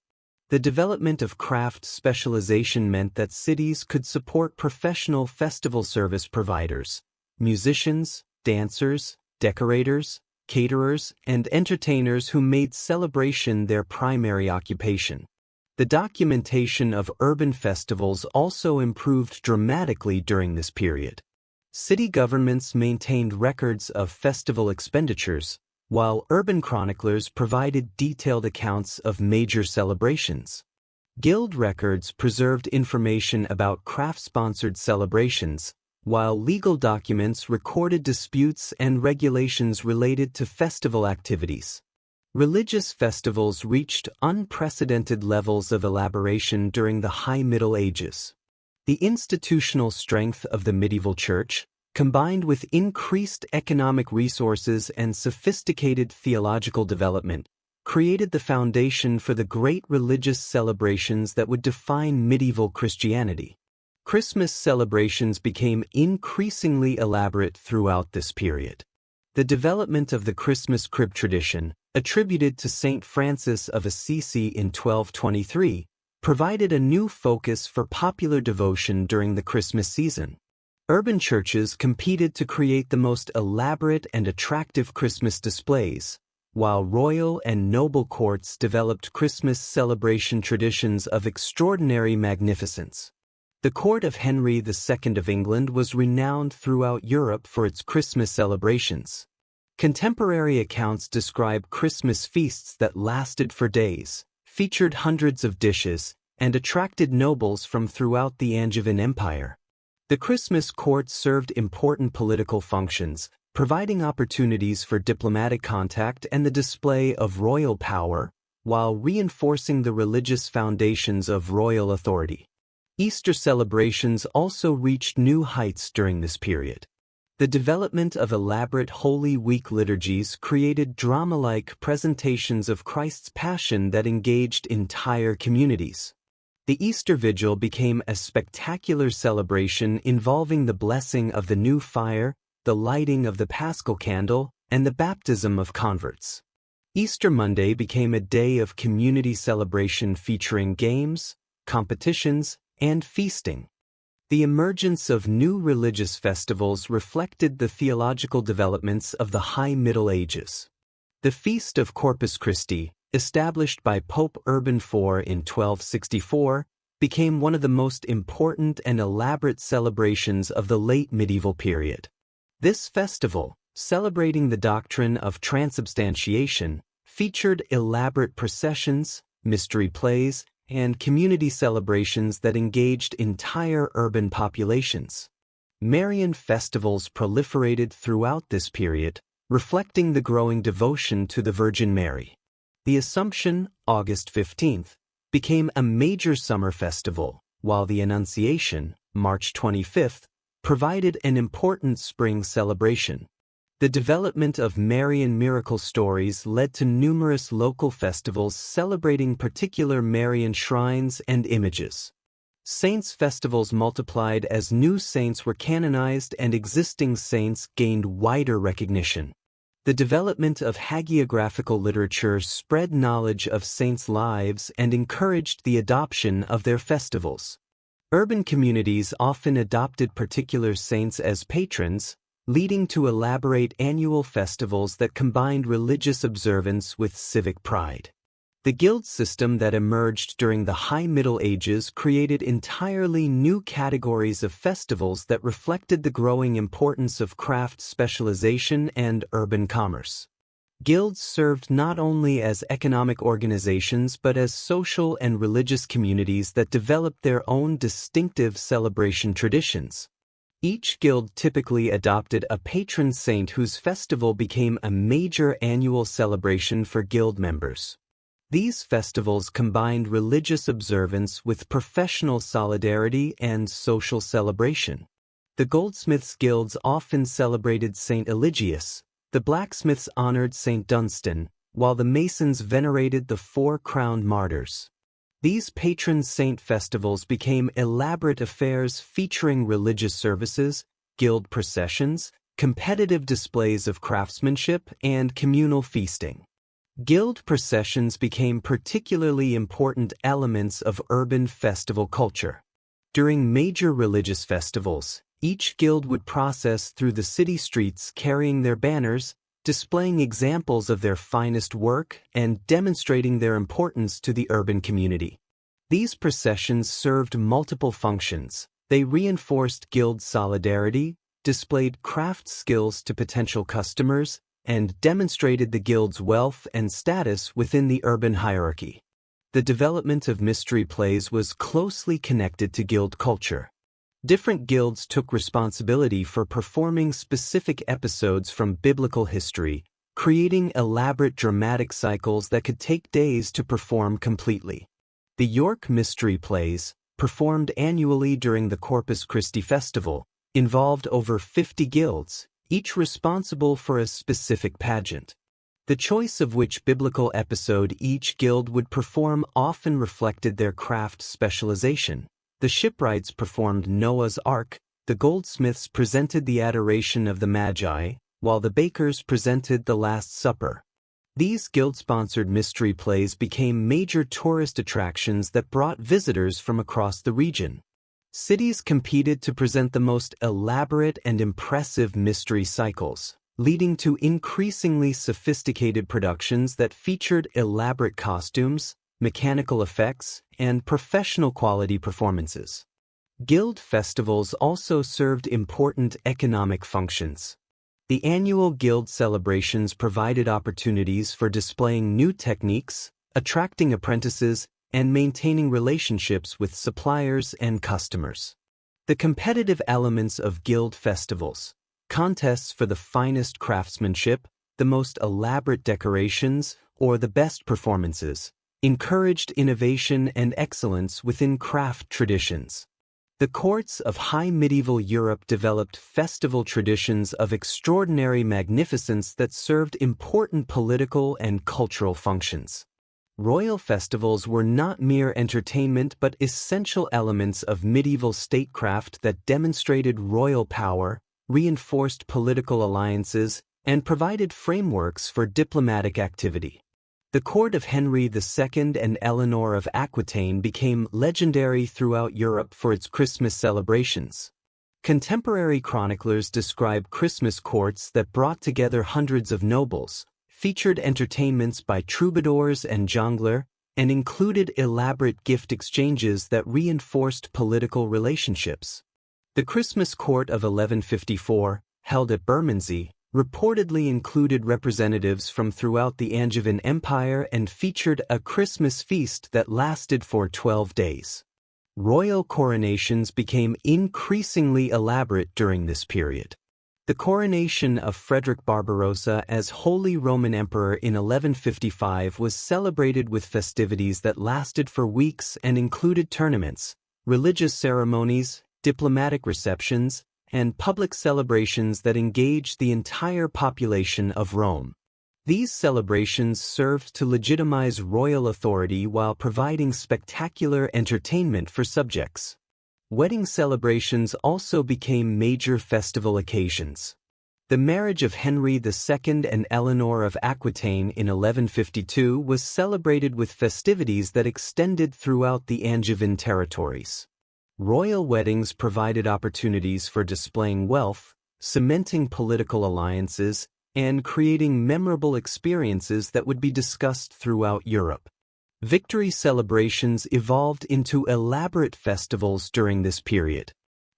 The development of craft specialization meant that cities could support professional festival service providers, musicians, dancers, decorators, caterers, and entertainers who made celebration their primary occupation. The documentation of urban festivals also improved dramatically during this period. City governments maintained records of festival expenditures, while urban chroniclers provided detailed accounts of major celebrations. Guild records preserved information about craft-sponsored celebrations, while legal documents recorded disputes and regulations related to festival activities. Religious festivals reached unprecedented levels of elaboration during the High Middle Ages. The institutional strength of the medieval church, combined with increased economic resources and sophisticated theological development, created the foundation for the great religious celebrations that would define medieval Christianity. Christmas celebrations became increasingly elaborate throughout this period. The development of the Christmas crib tradition, attributed to Saint Francis of Assisi in 1223, provided a new focus for popular devotion during the Christmas season. Urban churches competed to create the most elaborate and attractive Christmas displays, while royal and noble courts developed Christmas celebration traditions of extraordinary magnificence. The court of Henry II of England was renowned throughout Europe for its Christmas celebrations. Contemporary accounts describe Christmas feasts that lasted for days, featured hundreds of dishes, and attracted nobles from throughout the Angevin Empire. The Christmas court served important political functions, providing opportunities for diplomatic contact and the display of royal power, while reinforcing the religious foundations of royal authority. Easter celebrations also reached new heights during this period. The development of elaborate Holy Week liturgies created drama-like presentations of Christ's Passion that engaged entire communities. The Easter Vigil became a spectacular celebration involving the blessing of the new fire, the lighting of the Paschal candle, and the baptism of converts. Easter Monday became a day of community celebration featuring games, competitions, and feasting. The emergence of new religious festivals reflected the theological developments of the High Middle Ages. The Feast of Corpus Christi, established by Pope Urban IV in 1264, became one of the most important and elaborate celebrations of the late medieval period. This festival, celebrating the doctrine of transubstantiation, featured elaborate processions, mystery plays, and community celebrations that engaged entire urban populations. Marian festivals proliferated throughout this period, reflecting the growing devotion to the Virgin Mary. The Assumption, August 15th, became a major summer festival, while the Annunciation, March 25th, provided an important spring celebration. The development of Marian miracle stories led to numerous local festivals celebrating particular Marian shrines and images. Saints' festivals multiplied as new saints were canonized and existing saints gained wider recognition. The development of hagiographical literature spread knowledge of saints' lives and encouraged the adoption of their festivals. Urban communities often adopted particular saints as patrons, leading to elaborate annual festivals that combined religious observance with civic pride. The guild system that emerged during the High Middle Ages created entirely new categories of festivals that reflected the growing importance of craft specialization and urban commerce. Guilds served not only as economic organizations but as social and religious communities that developed their own distinctive celebration traditions. Each guild typically adopted a patron saint whose festival became a major annual celebration for guild members. These festivals combined religious observance with professional solidarity and social celebration. The goldsmiths' guilds often celebrated Saint Eligius, the blacksmiths honored Saint Dunstan, while the masons venerated the four-crowned martyrs. These patron saint festivals became elaborate affairs featuring religious services, guild processions, competitive displays of craftsmanship, and communal feasting. Guild processions became particularly important elements of urban festival culture. During major religious festivals, each guild would process through the city streets carrying their banners, displaying examples of their finest work and demonstrating their importance to the urban community. These processions served multiple functions. They reinforced guild solidarity, displayed craft skills to potential customers, and demonstrated the guild's wealth and status within the urban hierarchy. The development of mystery plays was closely connected to guild culture. Different guilds took responsibility for performing specific episodes from biblical history, creating elaborate dramatic cycles that could take days to perform completely. The York Mystery Plays, performed annually during the Corpus Christi Festival, involved over 50 guilds, each responsible for a specific pageant. The choice of which biblical episode each guild would perform often reflected their craft specialization. The shipwrights performed Noah's Ark, the goldsmiths presented the Adoration of the Magi, while the bakers presented the Last Supper. These guild-sponsored mystery plays became major tourist attractions that brought visitors from across the region. Cities competed to present the most elaborate and impressive mystery cycles, leading to increasingly sophisticated productions that featured elaborate costumes, mechanical effects, and professional quality performances. Guild festivals also served important economic functions. The annual guild celebrations provided opportunities for displaying new techniques, attracting apprentices, and maintaining relationships with suppliers and customers. The competitive elements of guild festivals, contests for the finest craftsmanship, the most elaborate decorations, or the best performances, encouraged innovation and excellence within craft traditions. The courts of high medieval Europe developed festival traditions of extraordinary magnificence that served important political and cultural functions. Royal festivals were not mere entertainment but essential elements of medieval statecraft that demonstrated royal power, reinforced political alliances, and provided frameworks for diplomatic activity. The court of Henry II and Eleanor of Aquitaine became legendary throughout Europe for its Christmas celebrations. Contemporary chroniclers describe Christmas courts that brought together hundreds of nobles, featured entertainments by troubadours and jongleurs, and included elaborate gift exchanges that reinforced political relationships. The Christmas Court of 1154, held at Bermondsey, reportedly included representatives from throughout the Angevin Empire and featured a Christmas feast that lasted for 12 days. Royal coronations became increasingly elaborate during this period. The coronation of Frederick Barbarossa as Holy Roman Emperor in 1155 was celebrated with festivities that lasted for weeks and included tournaments, religious ceremonies, diplomatic receptions, and public celebrations that engaged the entire population of Rome. These celebrations served to legitimize royal authority while providing spectacular entertainment for subjects. Wedding celebrations also became major festival occasions. The marriage of Henry II and Eleanor of Aquitaine in 1152 was celebrated with festivities that extended throughout the Angevin territories. Royal weddings provided opportunities for displaying wealth, cementing political alliances, and creating memorable experiences that would be discussed throughout Europe. Victory celebrations evolved into elaborate festivals during this period.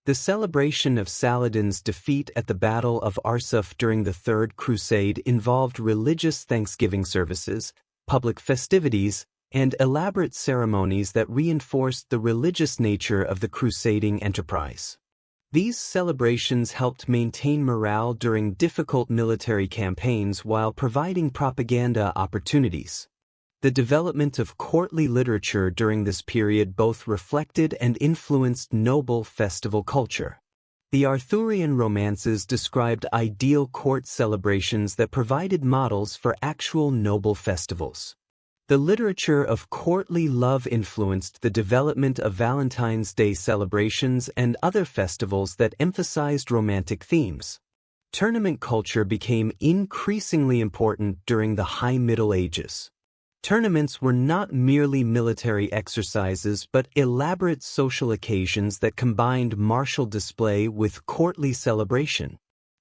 The celebration of Saladin's defeat at the Battle of Arsuf during the Third Crusade involved religious thanksgiving services, public festivities, and elaborate ceremonies that reinforced the religious nature of the crusading enterprise. These celebrations helped maintain morale during difficult military campaigns while providing propaganda opportunities. The development of courtly literature during this period both reflected and influenced noble festival culture. The Arthurian romances described ideal court celebrations that provided models for actual noble festivals. The literature of courtly love influenced the development of Valentine's Day celebrations and other festivals that emphasized romantic themes. Tournament culture became increasingly important during the High Middle Ages. Tournaments were not merely military exercises but elaborate social occasions that combined martial display with courtly celebration.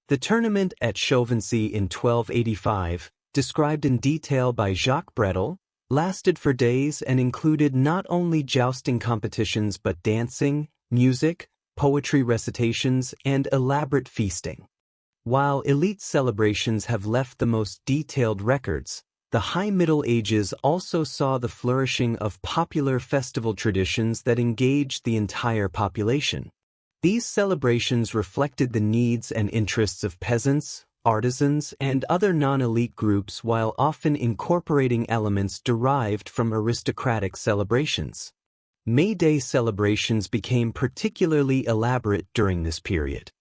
The tournament at Chauvency in 1285, described in detail by Jacques Bretel, lasted for days and included not only jousting competitions but dancing, music, poetry recitations, and elaborate feasting. While elite celebrations have left the most detailed records, the High Middle Ages also saw the flourishing of popular festival traditions that engaged the entire population. These celebrations reflected the needs and interests of peasants, artisans, and other non-elite groups while often incorporating elements derived from aristocratic celebrations. May Day celebrations became particularly elaborate during this period.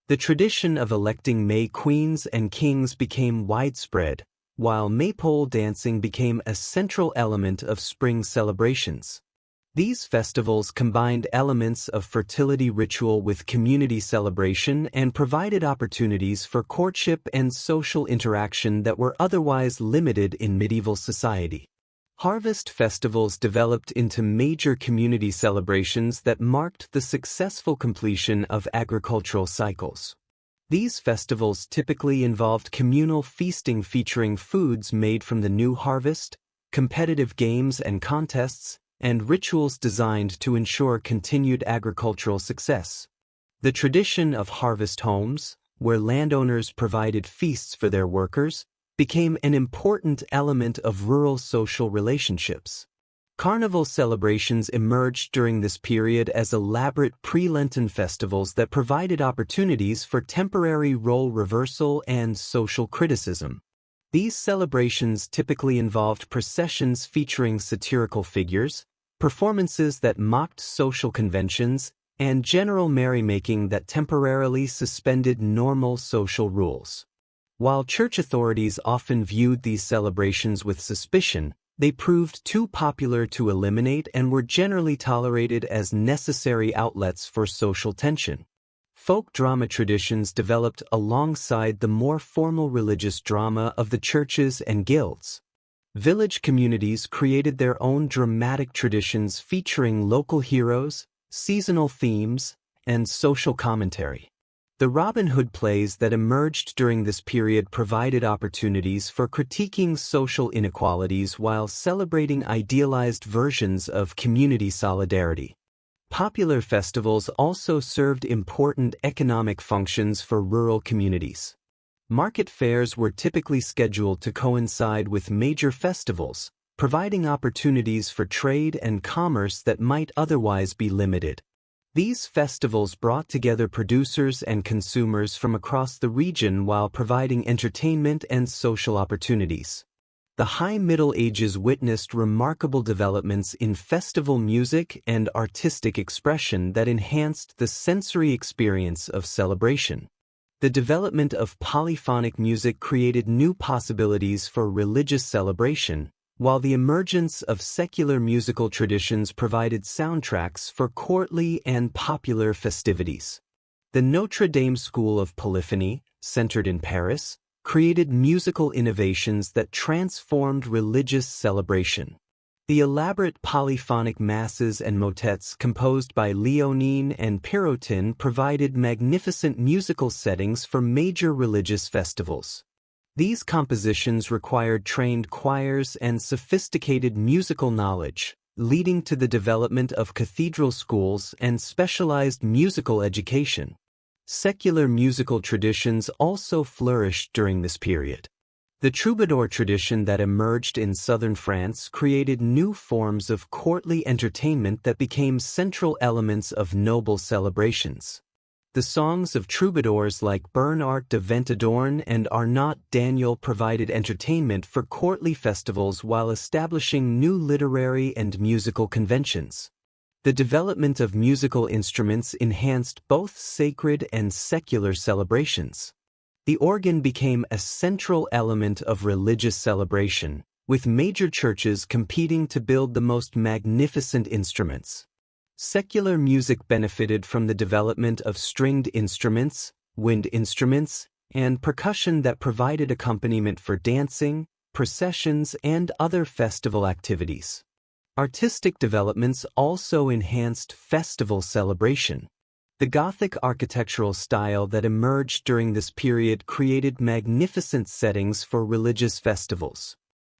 The tradition of electing May queens and kings became widespread, while maypole dancing became a central element of spring celebrations. These festivals combined elements of fertility ritual with community celebration and provided opportunities for courtship and social interaction that were otherwise limited in medieval society. Harvest festivals developed into major community celebrations that marked the successful completion of agricultural cycles. These festivals typically involved communal feasting featuring foods made from the new harvest, competitive games and contests, and rituals designed to ensure continued agricultural success. The tradition of harvest homes, where landowners provided feasts for their workers, became an important element of rural social relationships. Carnival celebrations emerged during this period as elaborate pre-Lenten festivals that provided opportunities for temporary role reversal and social criticism. These celebrations typically involved processions featuring satirical figures, performances that mocked social conventions, and general merrymaking that temporarily suspended normal social rules. While church authorities often viewed these celebrations with suspicion, they proved too popular to eliminate and were generally tolerated as necessary outlets for social tension. Folk drama traditions developed alongside the more formal religious drama of the churches and guilds. Village communities created their own dramatic traditions featuring local heroes, seasonal themes, and social commentary. The Robin Hood plays that emerged during this period provided opportunities for critiquing social inequalities while celebrating idealized versions of community solidarity. Popular festivals also served important economic functions for rural communities. Market fairs were typically scheduled to coincide with major festivals, providing opportunities for trade and commerce that might otherwise be limited. These festivals brought together producers and consumers from across the region while providing entertainment and social opportunities. The High Middle Ages witnessed remarkable developments in festival music and artistic expression that enhanced the sensory experience of celebration. The development of polyphonic music created new possibilities for religious celebration, while the emergence of secular musical traditions provided soundtracks for courtly and popular festivities. The Notre Dame School of Polyphony, centered in Paris, created musical innovations that transformed religious celebration. The elaborate polyphonic masses and motets composed by Léonine and Pirotin provided magnificent musical settings for major religious festivals. These compositions required trained choirs and sophisticated musical knowledge, leading to the development of cathedral schools and specialized musical education. Secular musical traditions also flourished during this period. The troubadour tradition that emerged in southern France created new forms of courtly entertainment that became central elements of noble celebrations. The songs of troubadours like Bernard de Ventadorn and Arnaut Daniel provided entertainment for courtly festivals while establishing new literary and musical conventions. The development of musical instruments enhanced both sacred and secular celebrations. The organ became a central element of religious celebration, with major churches competing to build the most magnificent instruments. Secular music benefited from the development of stringed instruments, wind instruments, and percussion that provided accompaniment for dancing, processions, and other festival activities. Artistic developments also enhanced festival celebration. The Gothic architectural style that emerged during this period created magnificent settings for religious festivals.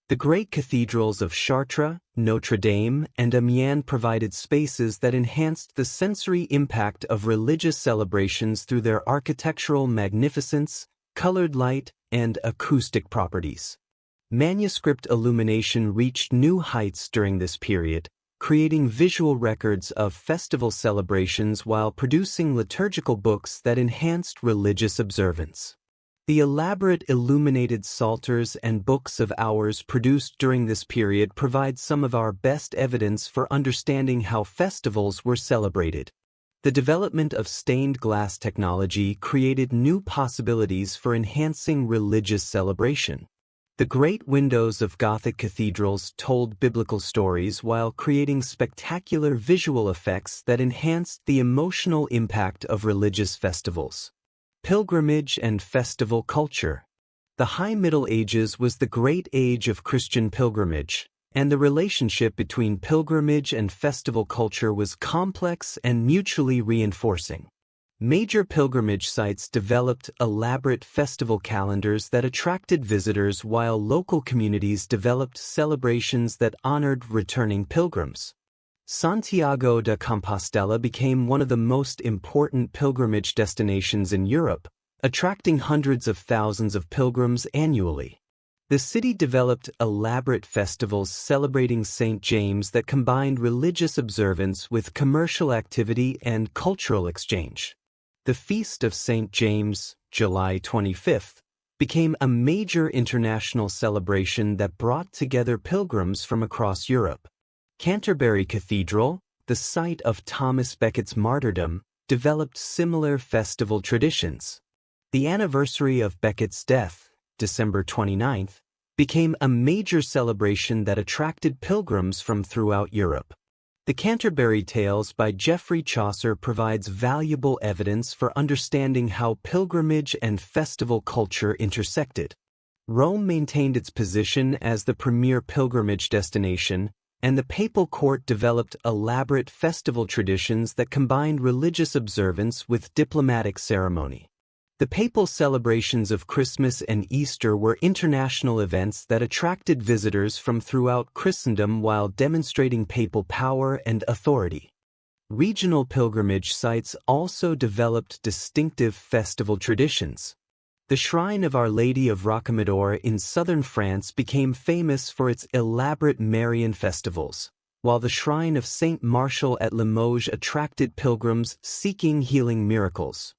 The great cathedrals of Chartres, Notre Dame, and Amiens provided spaces that enhanced the sensory impact of religious celebrations through their architectural magnificence, colored light, and acoustic properties. Manuscript illumination reached new heights during this period, creating visual records of festival celebrations while producing liturgical books that enhanced religious observance. The elaborate illuminated psalters and books of hours produced during this period provide some of our best evidence for understanding how festivals were celebrated. The development of stained glass technology created new possibilities for enhancing religious celebration. The great windows of Gothic cathedrals told biblical stories while creating spectacular visual effects that enhanced the emotional impact of religious festivals. Pilgrimage and festival culture. The High Middle Ages was the great age of Christian pilgrimage, and the relationship between pilgrimage and festival culture was complex and mutually reinforcing. Major pilgrimage sites developed elaborate festival calendars that attracted visitors while local communities developed celebrations that honored returning pilgrims. Santiago de Compostela became one of the most important pilgrimage destinations in Europe, attracting hundreds of thousands of pilgrims annually. The city developed elaborate festivals celebrating St. James that combined religious observance with commercial activity and cultural exchange. The Feast of St. James, July 25th, became a major international celebration that brought together pilgrims from across Europe. Canterbury Cathedral, the site of Thomas Becket's martyrdom, developed similar festival traditions. The anniversary of Becket's death, December 29th, became a major celebration that attracted pilgrims from throughout Europe. The Canterbury Tales by Geoffrey Chaucer provides valuable evidence for understanding how pilgrimage and festival culture intersected. Rome maintained its position as the premier pilgrimage destination, and the papal court developed elaborate festival traditions that combined religious observance with diplomatic ceremony. The papal celebrations of Christmas and Easter were international events that attracted visitors from throughout Christendom while demonstrating papal power and authority. Regional pilgrimage sites also developed distinctive festival traditions. The Shrine of Our Lady of Rocamadour in southern France became famous for its elaborate Marian festivals, while the Shrine of Saint Martial at Limoges attracted pilgrims seeking healing miracles.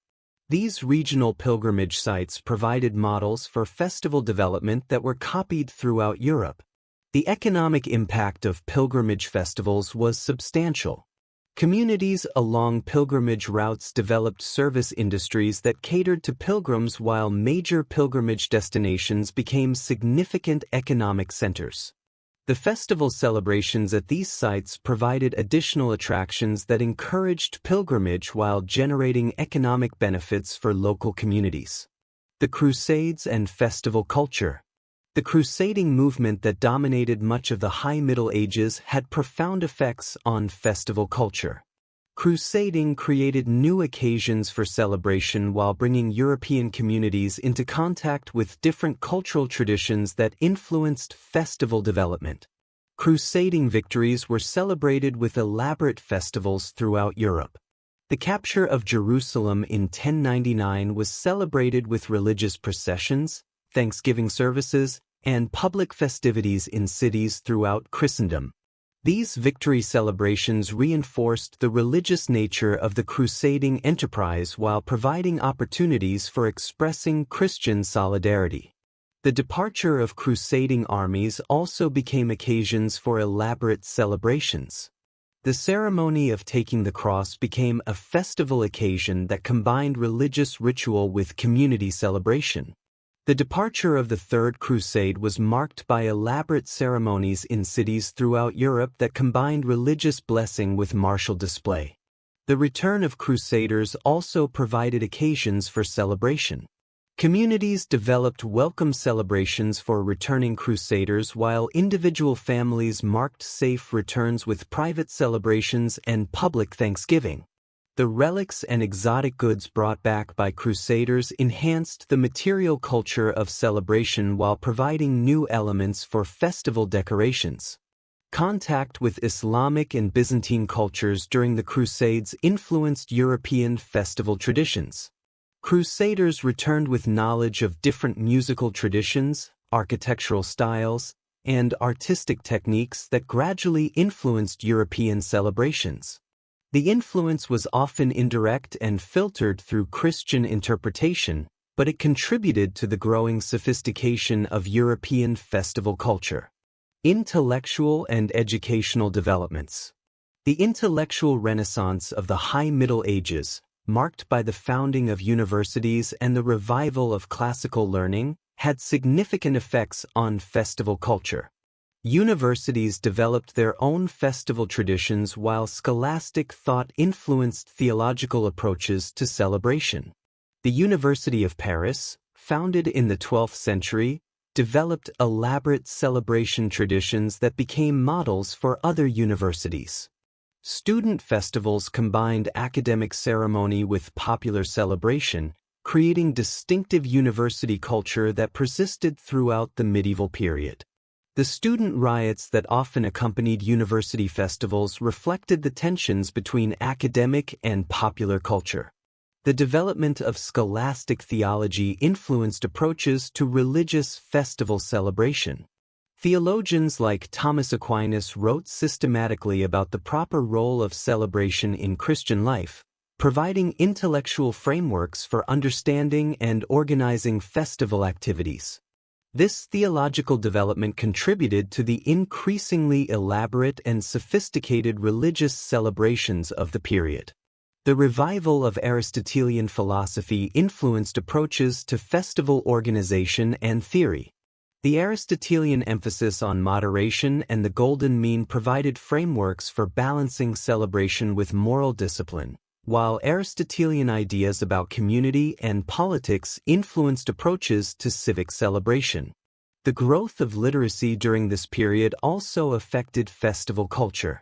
These regional pilgrimage sites provided models for festival development that were copied throughout Europe. The economic impact of pilgrimage festivals was substantial. Communities along pilgrimage routes developed service industries that catered to pilgrims, while major pilgrimage destinations became significant economic centers. The festival celebrations at these sites provided additional attractions that encouraged pilgrimage while generating economic benefits for local communities. The Crusades and festival culture. The crusading movement that dominated much of the High Middle Ages had profound effects on festival culture. Crusading created new occasions for celebration while bringing European communities into contact with different cultural traditions that influenced festival development. Crusading victories were celebrated with elaborate festivals throughout Europe. The capture of Jerusalem in 1099 was celebrated with religious processions, Thanksgiving services, and public festivities in cities throughout Christendom. These victory celebrations reinforced the religious nature of the crusading enterprise while providing opportunities for expressing Christian solidarity. The departure of crusading armies also became occasions for elaborate celebrations. The ceremony of taking the cross became a festival occasion that combined religious ritual with community celebration. The departure of the Third Crusade was marked by elaborate ceremonies in cities throughout Europe that combined religious blessing with martial display. The return of Crusaders also provided occasions for celebration. Communities developed welcome celebrations for returning Crusaders, while individual families marked safe returns with private celebrations and public thanksgiving. The relics and exotic goods brought back by Crusaders enhanced the material culture of celebration while providing new elements for festival decorations. Contact with Islamic and Byzantine cultures during the Crusades influenced European festival traditions. Crusaders returned with knowledge of different musical traditions, architectural styles, and artistic techniques that gradually influenced European celebrations. The influence was often indirect and filtered through Christian interpretation, but it contributed to the growing sophistication of European festival culture. Intellectual and educational developments. The intellectual renaissance of the High Middle Ages, marked by the founding of universities and the revival of classical learning, had significant effects on festival culture. Universities developed their own festival traditions while scholastic thought influenced theological approaches to celebration. The University of Paris, founded in the 12th century, developed elaborate celebration traditions that became models for other universities. Student festivals combined academic ceremony with popular celebration, creating distinctive university culture that persisted throughout the medieval period. The student riots that often accompanied university festivals reflected the tensions between academic and popular culture. The development of scholastic theology influenced approaches to religious festival celebration. Theologians like Thomas Aquinas wrote systematically about the proper role of celebration in Christian life, providing intellectual frameworks for understanding and organizing festival activities. This theological development contributed to the increasingly elaborate and sophisticated religious celebrations of the period. The revival of Aristotelian philosophy influenced approaches to festival organization and theory. The Aristotelian emphasis on moderation and the golden mean provided frameworks for balancing celebration with moral discipline, while Aristotelian ideas about community and politics influenced approaches to civic celebration. The growth of literacy during this period also affected festival culture.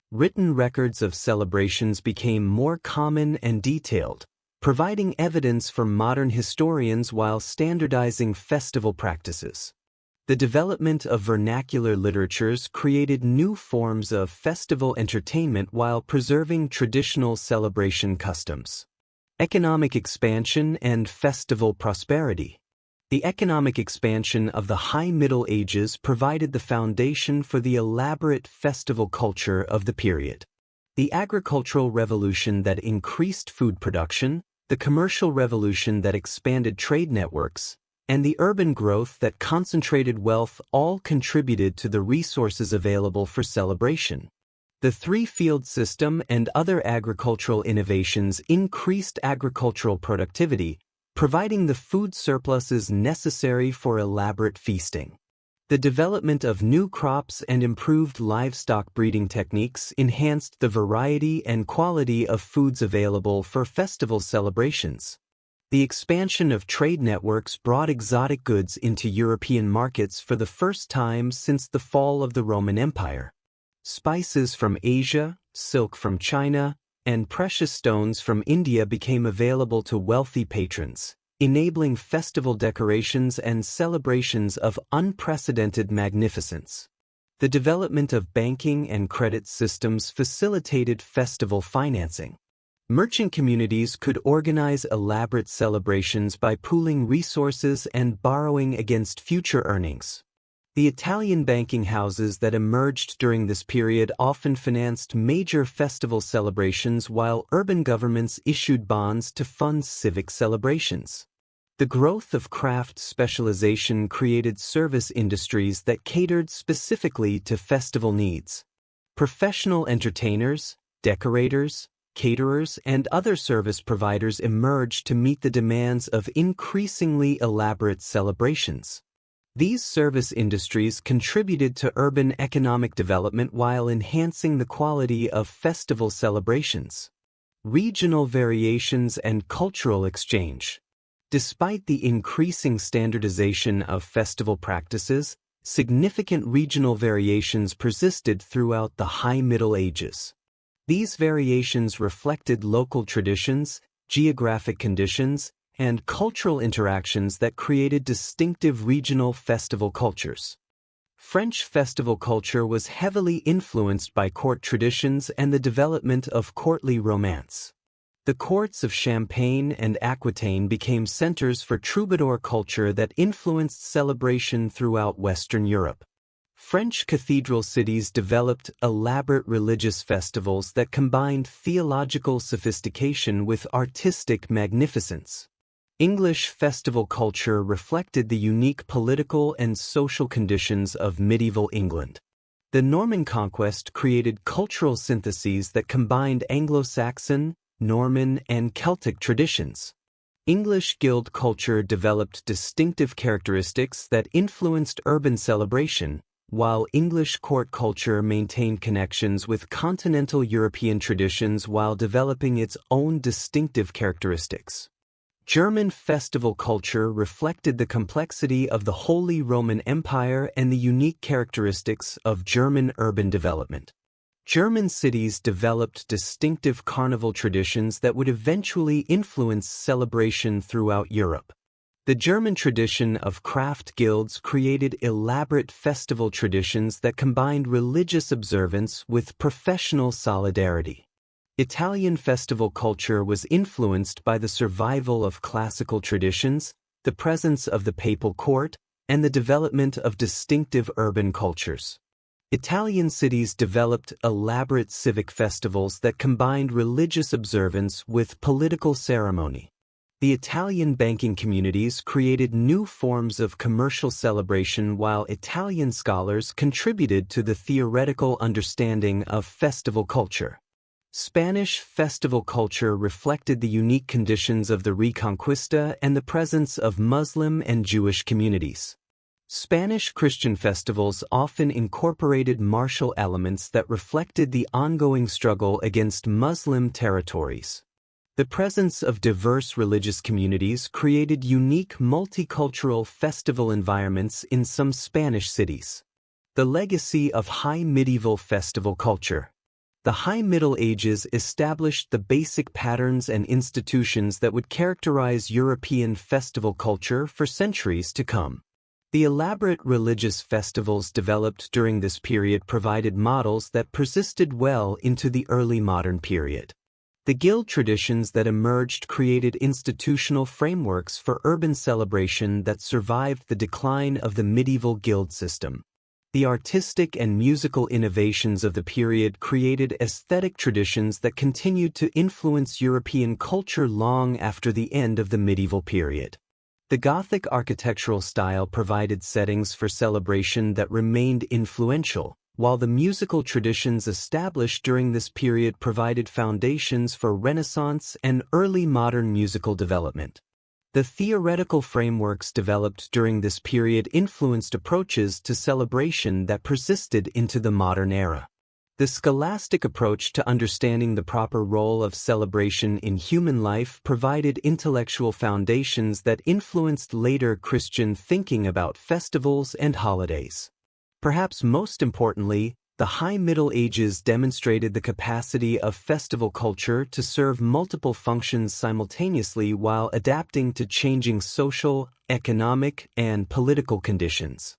Written records of celebrations became more common and detailed, providing evidence for modern historians while standardizing festival practices. The development of vernacular literatures created new forms of festival entertainment while preserving traditional celebration customs. Economic expansion and festival prosperity. The economic expansion of the High Middle Ages provided the foundation for the elaborate festival culture of the period. The agricultural revolution that increased food production, the commercial revolution that expanded trade networks, and the urban growth that concentrated wealth all contributed to the resources available for celebration. The three-field system and other agricultural innovations increased agricultural productivity, providing the food surpluses necessary for elaborate feasting. The development of new crops and improved livestock breeding techniques enhanced the variety and quality of foods available for festival celebrations. The expansion of trade networks brought exotic goods into European markets for the first time since the fall of the Roman Empire. Spices from Asia, silk from China, and precious stones from India became available to wealthy patrons, enabling festival decorations and celebrations of unprecedented magnificence. The development of banking and credit systems facilitated festival financing. Merchant communities could organize elaborate celebrations by pooling resources and borrowing against future earnings. The Italian banking houses that emerged during this period often financed major festival celebrations while urban governments issued bonds to fund civic celebrations. The growth of craft specialization created service industries that catered specifically to festival needs. Professional entertainers, decorators, caterers, and other service providers emerged to meet the demands of increasingly elaborate celebrations. These service industries contributed to urban economic development while enhancing the quality of festival celebrations. Regional variations and cultural exchange. Despite the increasing standardization of festival practices, significant regional variations persisted throughout the High Middle Ages. These variations reflected local traditions, geographic conditions, and cultural interactions that created distinctive regional festival cultures. French festival culture was heavily influenced by court traditions and the development of courtly romance. The courts of Champagne and Aquitaine became centers for troubadour culture that influenced celebration throughout Western Europe. French cathedral cities developed elaborate religious festivals that combined theological sophistication with artistic magnificence. English festival culture reflected the unique political and social conditions of medieval England. The Norman conquest created cultural syntheses that combined Anglo-Saxon, Norman, and Celtic traditions. English guild culture developed distinctive characteristics that influenced urban celebration, while English court culture maintained connections with continental European traditions while developing its own distinctive characteristics. German festival culture reflected the complexity of the Holy Roman Empire and the unique characteristics of German urban development. German cities developed distinctive carnival traditions that would eventually influence celebration throughout Europe. The German tradition of craft guilds created elaborate festival traditions that combined religious observance with professional solidarity. Italian festival culture was influenced by the survival of classical traditions, the presence of the papal court, and the development of distinctive urban cultures. Italian cities developed elaborate civic festivals that combined religious observance with political ceremony. The Italian banking communities created new forms of commercial celebration while Italian scholars contributed to the theoretical understanding of festival culture. Spanish festival culture reflected the unique conditions of the Reconquista and the presence of Muslim and Jewish communities. Spanish Christian festivals often incorporated martial elements that reflected the ongoing struggle against Muslim territories. The presence of diverse religious communities created unique multicultural festival environments in some Spanish cities. The legacy of high medieval festival culture. The High Middle Ages established the basic patterns and institutions that would characterize European festival culture for centuries to come. The elaborate religious festivals developed during this period provided models that persisted well into the early modern period. The guild traditions that emerged created institutional frameworks for urban celebration that survived the decline of the medieval guild system. The artistic and musical innovations of the period created aesthetic traditions that continued to influence European culture long after the end of the medieval period. The Gothic architectural style provided settings for celebration that remained influential, while the musical traditions established during this period provided foundations for Renaissance and early modern musical development. The theoretical frameworks developed during this period influenced approaches to celebration that persisted into the modern era. The scholastic approach to understanding the proper role of celebration in human life provided intellectual foundations that influenced later Christian thinking about festivals and holidays. Perhaps most importantly, the High Middle Ages demonstrated the capacity of festival culture to serve multiple functions simultaneously while adapting to changing social, economic, and political conditions.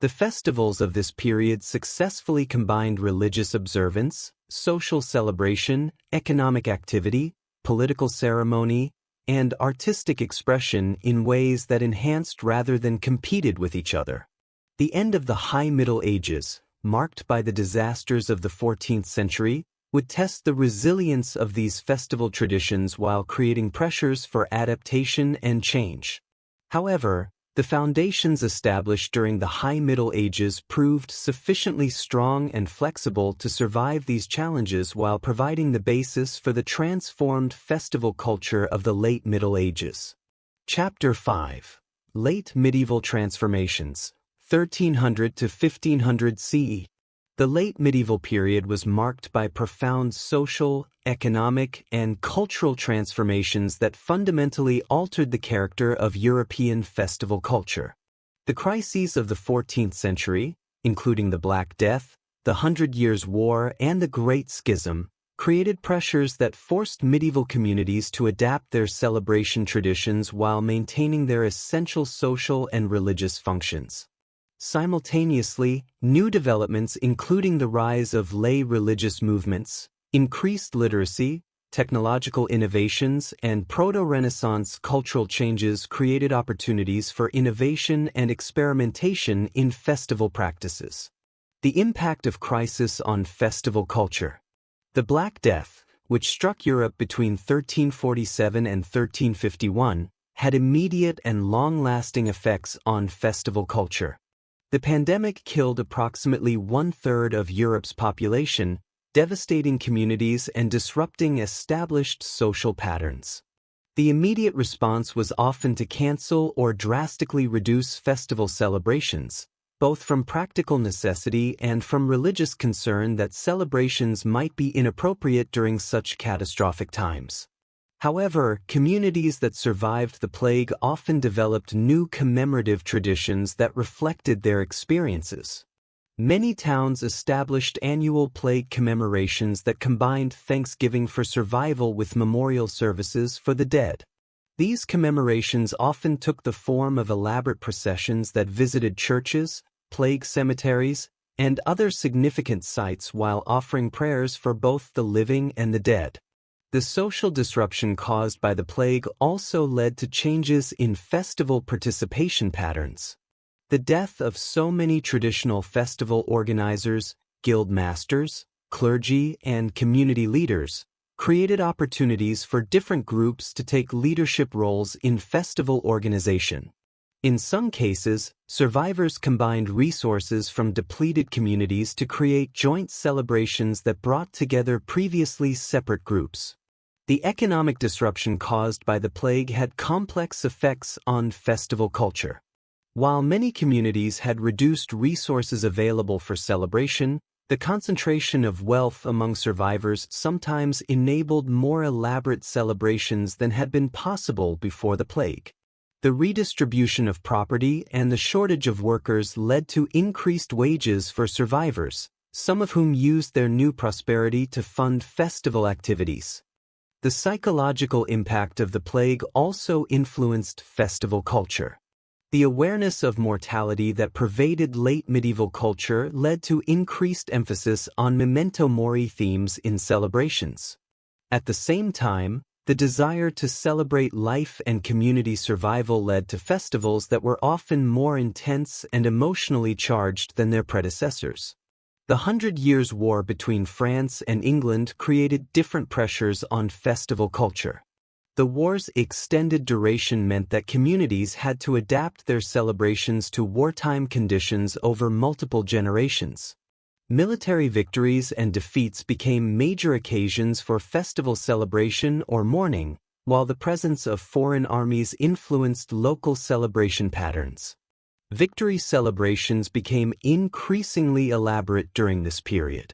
The festivals of this period successfully combined religious observance, social celebration, economic activity, political ceremony, and artistic expression in ways that enhanced rather than competed with each other. The end of the High Middle Ages, marked by the disasters of the 14th century, would test the resilience of these festival traditions while creating pressures for adaptation and change. However, the foundations established during the High Middle Ages proved sufficiently strong and flexible to survive these challenges while providing the basis for the transformed festival culture of the Late Middle Ages. Chapter 5. Late Medieval Transformations, 1300 to 1500 CE. The late medieval period was marked by profound social, economic, and cultural transformations that fundamentally altered the character of European festival culture. The crises of the 14th century, including the Black Death, the Hundred Years' War, and the Great Schism, created pressures that forced medieval communities to adapt their celebration traditions while maintaining their essential social and religious functions. Simultaneously, new developments including the rise of lay religious movements, increased literacy, technological innovations, and proto-Renaissance cultural changes created opportunities for innovation and experimentation in festival practices. The impact of crisis on festival culture. The Black Death, which struck Europe between 1347 and 1351, had immediate and long-lasting effects on festival culture. The pandemic killed approximately one-third of Europe's population, devastating communities and disrupting established social patterns. The immediate response was often to cancel or drastically reduce festival celebrations, both from practical necessity and from religious concern that celebrations might be inappropriate during such catastrophic times. However, communities that survived the plague often developed new commemorative traditions that reflected their experiences. Many towns established annual plague commemorations that combined thanksgiving for survival with memorial services for the dead. These commemorations often took the form of elaborate processions that visited churches, plague cemeteries, and other significant sites while offering prayers for both the living and the dead. The social disruption caused by the plague also led to changes in festival participation patterns. The death of so many traditional festival organizers, guild masters, clergy, and community leaders created opportunities for different groups to take leadership roles in festival organization. In some cases, survivors combined resources from depleted communities to create joint celebrations that brought together previously separate groups. The economic disruption caused by the plague had complex effects on festival culture. While many communities had reduced resources available for celebration, the concentration of wealth among survivors sometimes enabled more elaborate celebrations than had been possible before the plague. The redistribution of property and the shortage of workers led to increased wages for survivors, some of whom used their new prosperity to fund festival activities. The psychological impact of the plague also influenced festival culture. The awareness of mortality that pervaded late medieval culture led to increased emphasis on memento mori themes in celebrations. At the same time, The desire to celebrate life and community survival led to festivals that were often more intense and emotionally charged than their predecessors. The 100 Years' War between France and England created different pressures on festival culture. The war's extended duration meant that communities had to adapt their celebrations to wartime conditions over multiple generations. Military victories and defeats became major occasions for festival celebration or mourning, while the presence of foreign armies influenced local celebration patterns. Victory celebrations became increasingly elaborate during this period.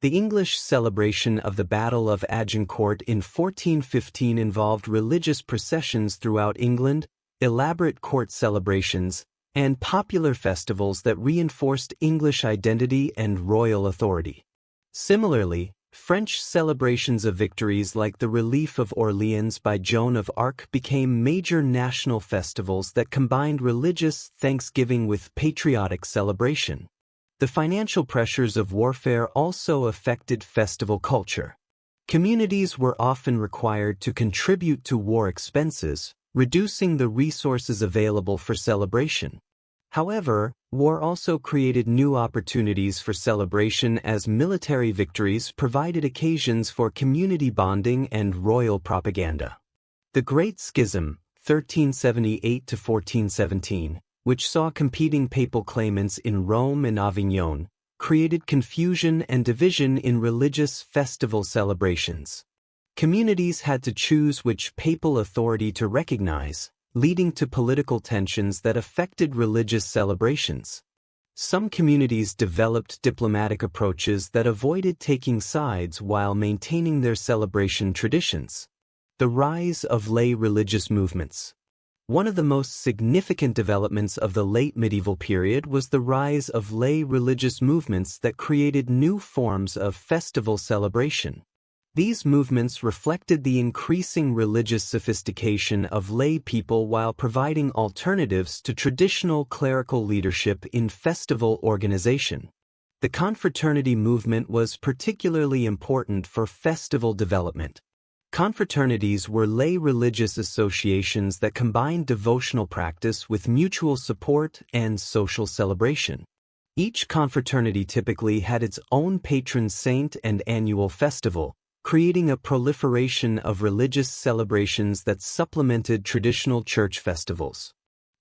The English celebration of the Battle of Agincourt in 1415 involved religious processions throughout England, elaborate court celebrations, and popular festivals that reinforced English identity and royal authority. Similarly, French celebrations of victories like the Relief of Orleans by Joan of Arc became major national festivals that combined religious thanksgiving with patriotic celebration. The financial pressures of warfare also affected festival culture. Communities were often required to contribute to war expenses, reducing the resources available for celebration. However, war also created new opportunities for celebration as military victories provided occasions for community bonding and royal propaganda. The Great Schism, 1378 to 1417, which saw competing papal claimants in Rome and Avignon, created confusion and division in religious festival celebrations. Communities had to choose which papal authority to recognize, leading to political tensions that affected religious celebrations. Some communities developed diplomatic approaches that avoided taking sides while maintaining their celebration traditions. The rise of lay religious movements. One of the most significant developments of the late medieval period was the rise of lay religious movements that created new forms of festival celebration. These movements reflected the increasing religious sophistication of lay people while providing alternatives to traditional clerical leadership in festival organization. The confraternity movement was particularly important for festival development. Confraternities were lay religious associations that combined devotional practice with mutual support and social celebration. Each confraternity typically had its own patron saint and annual festival, creating a proliferation of religious celebrations that supplemented traditional church festivals.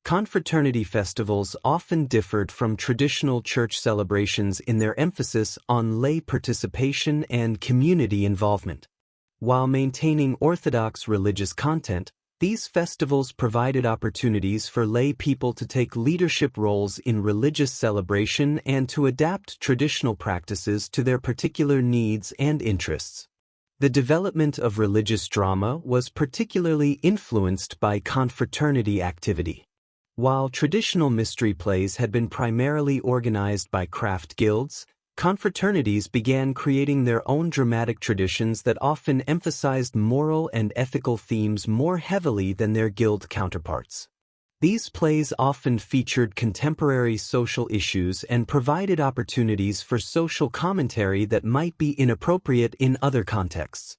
Confraternity festivals often differed from traditional church celebrations in their emphasis on lay participation and community involvement. While maintaining orthodox religious content, these festivals provided opportunities for lay people to take leadership roles in religious celebration and to adapt traditional practices to their particular needs and interests. The development of religious drama was particularly influenced by confraternity activity. While traditional mystery plays had been primarily organized by craft guilds, confraternities began creating their own dramatic traditions that often emphasized moral and ethical themes more heavily than their guild counterparts. These plays often featured contemporary social issues and provided opportunities for social commentary that might be inappropriate in other contexts.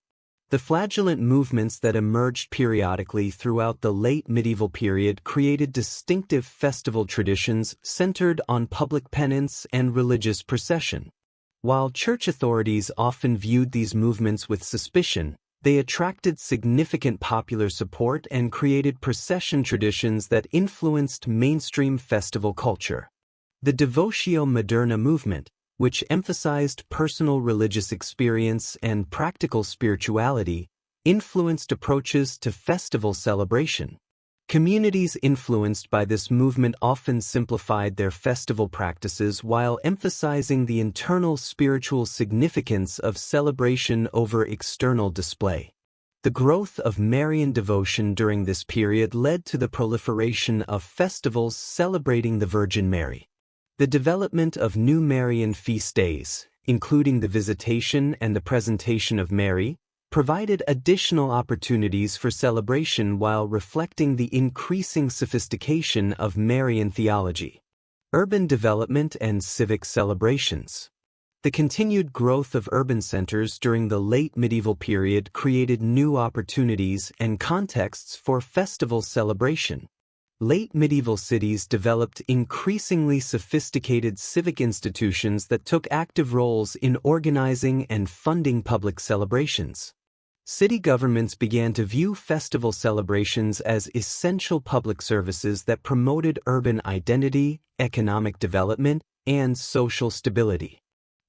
The flagellant movements that emerged periodically throughout the late medieval period created distinctive festival traditions centered on public penance and religious procession. While church authorities often viewed these movements with suspicion, they attracted significant popular support and created procession traditions that influenced mainstream festival culture. The Devotio Moderna movement, which emphasized personal religious experience and practical spirituality, influenced approaches to festival celebration. Communities influenced by this movement often simplified their festival practices while emphasizing the internal spiritual significance of celebration over external display. The growth of Marian devotion during this period led to the proliferation of festivals celebrating the Virgin Mary. The development of new Marian feast days, including the Visitation and the Presentation of Mary, provided additional opportunities for celebration while reflecting the increasing sophistication of Marian theology. Urban development and civic celebrations. The continued growth of urban centers during the late medieval period created new opportunities and contexts for festival celebration. Late medieval cities developed increasingly sophisticated civic institutions that took active roles in organizing and funding public celebrations. City governments began to view festival celebrations as essential public services that promoted urban identity, economic development, and social stability.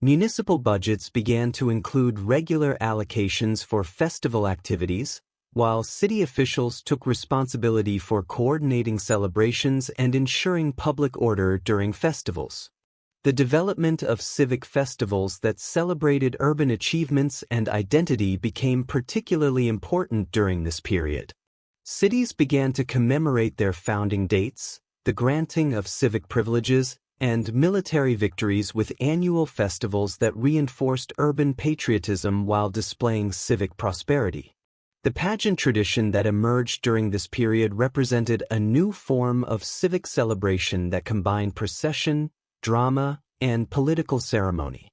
Municipal budgets began to include regular allocations for festival activities, while city officials took responsibility for coordinating celebrations and ensuring public order during festivals. The development of civic festivals that celebrated urban achievements and identity became particularly important during this period. Cities began to commemorate their founding dates, the granting of civic privileges, and military victories with annual festivals that reinforced urban patriotism while displaying civic prosperity. The pageant tradition that emerged during this period represented a new form of civic celebration that combined procession, drama, and political ceremony.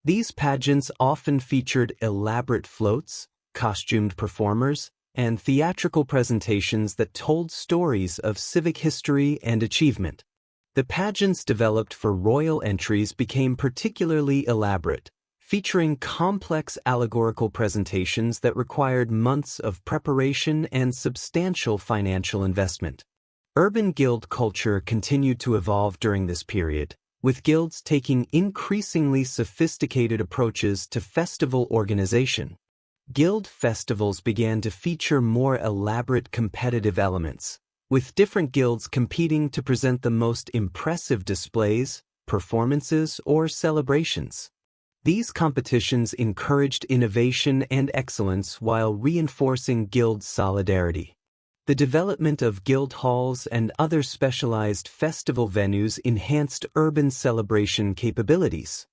These pageants often featured elaborate floats, costumed performers, and theatrical presentations that told stories of civic history and achievement. The pageants developed for royal entries became particularly elaborate, featuring complex allegorical presentations that required months of preparation and substantial financial investment. Urban guild culture continued to evolve during this period, with guilds taking increasingly sophisticated approaches to festival organization. Guild festivals began to feature more elaborate competitive elements, with different guilds competing to present the most impressive displays, performances, or celebrations. These competitions encouraged innovation and excellence while reinforcing guild solidarity. The development of guild halls and other specialized festival venues enhanced urban celebration capabilities.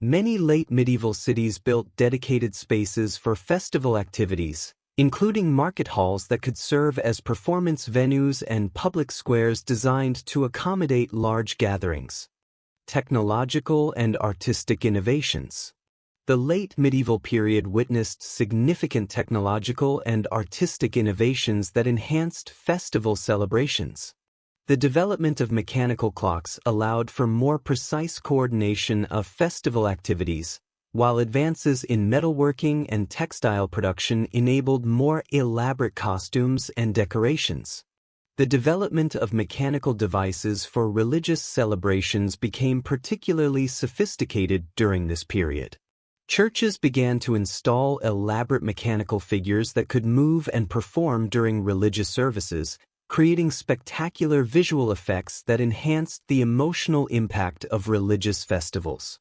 Many late medieval cities built dedicated spaces for festival activities, including market halls that could serve as performance venues and public squares designed to accommodate large gatherings. Technological and artistic innovations. The late medieval period witnessed significant technological and artistic innovations that enhanced festival celebrations. The development of mechanical clocks allowed for more precise coordination of festival activities, while advances in metalworking and textile production enabled more elaborate costumes and decorations. The development of mechanical devices for religious celebrations became particularly sophisticated during this period. Churches began to install elaborate mechanical figures that could move and perform during religious services, creating spectacular visual effects that enhanced the emotional impact of religious festivals.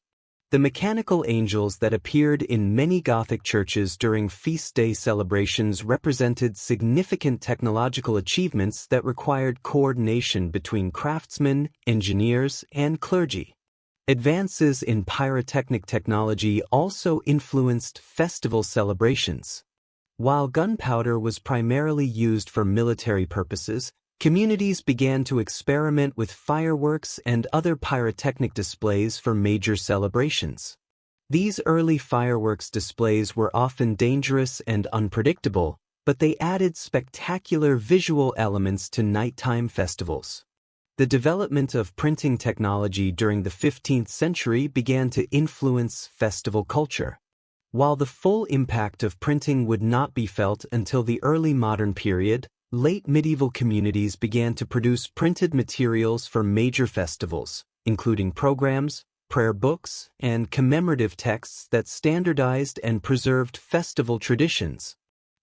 The mechanical angels that appeared in many Gothic churches during feast day celebrations represented significant technological achievements that required coordination between craftsmen, engineers, and clergy. Advances in pyrotechnic technology also influenced festival celebrations. While gunpowder was primarily used for military purposes, communities began to experiment with fireworks and other pyrotechnic displays for major celebrations. These early fireworks displays were often dangerous and unpredictable, but they added spectacular visual elements to nighttime festivals. The development of printing technology during the 15th century began to influence festival culture. While the full impact of printing would not be felt until the early modern period, late medieval communities began to produce printed materials for major festivals, including programs, prayer books, and commemorative texts that standardized and preserved festival traditions.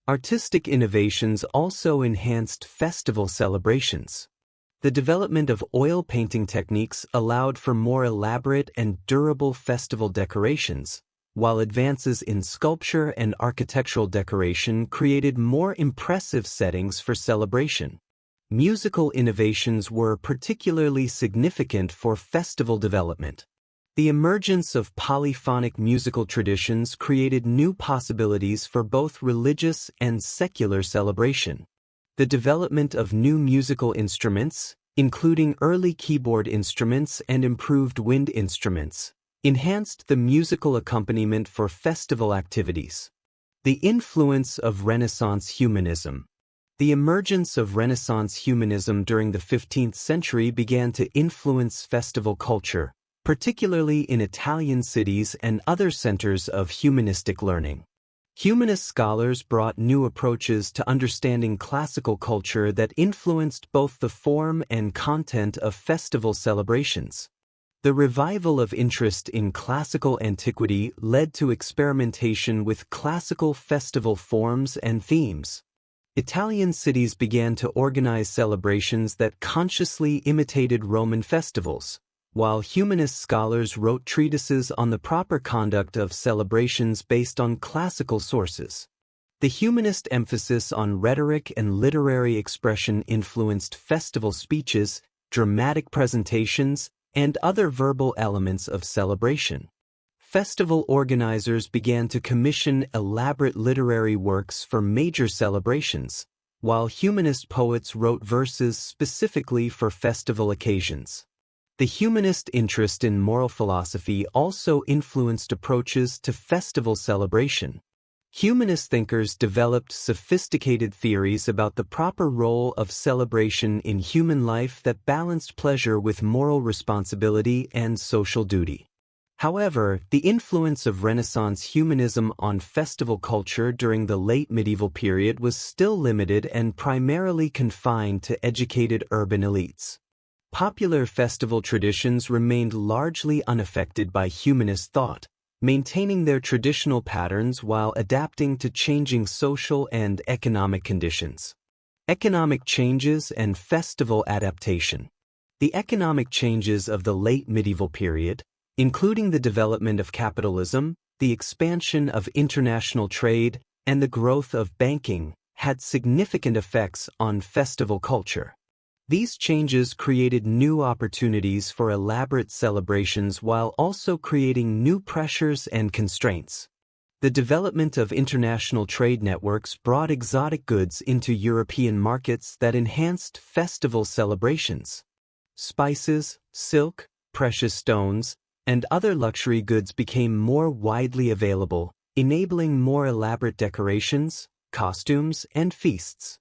Artistic innovations also enhanced festival celebrations. The development of oil painting techniques allowed for more elaborate and durable festival decorations, while advances in sculpture and architectural decoration created more impressive settings for celebration. Musical innovations were particularly significant for festival development. The emergence of polyphonic musical traditions created new possibilities for both religious and secular celebration. The development of new musical instruments, including early keyboard instruments and improved wind instruments, enhanced the musical accompaniment for festival activities. The influence of Renaissance humanism. The emergence of Renaissance humanism during the 15th century began to influence festival culture, particularly in Italian cities and other centers of humanistic learning. Humanist scholars brought new approaches to understanding classical culture that influenced both the form and content of festival celebrations. The revival of interest in classical antiquity led to experimentation with classical festival forms and themes. Italian cities began to organize celebrations that consciously imitated Roman festivals, while humanist scholars wrote treatises on the proper conduct of celebrations based on classical sources. The humanist emphasis on rhetoric and literary expression influenced festival speeches, dramatic presentations, and other verbal elements of celebration. Festival organizers began to commission elaborate literary works for major celebrations, while humanist poets wrote verses specifically for festival occasions. The humanist interest in moral philosophy also influenced approaches to festival celebration. Humanist thinkers developed sophisticated theories about the proper role of celebration in human life that balanced pleasure with moral responsibility and social duty. However, the influence of Renaissance humanism on festival culture during the late medieval period was still limited and primarily confined to educated urban elites. Popular festival traditions remained largely unaffected by humanist thought, maintaining their traditional patterns while adapting to changing social and economic conditions. Economic changes and festival adaptation. The economic changes of the late medieval period, including the development of capitalism, the expansion of international trade, and the growth of banking, had significant effects on festival culture. These changes created new opportunities for elaborate celebrations while also creating new pressures and constraints. The development of international trade networks brought exotic goods into European markets that enhanced festival celebrations. Spices, silk, precious stones, and other luxury goods became more widely available, enabling more elaborate decorations, costumes, and feasts.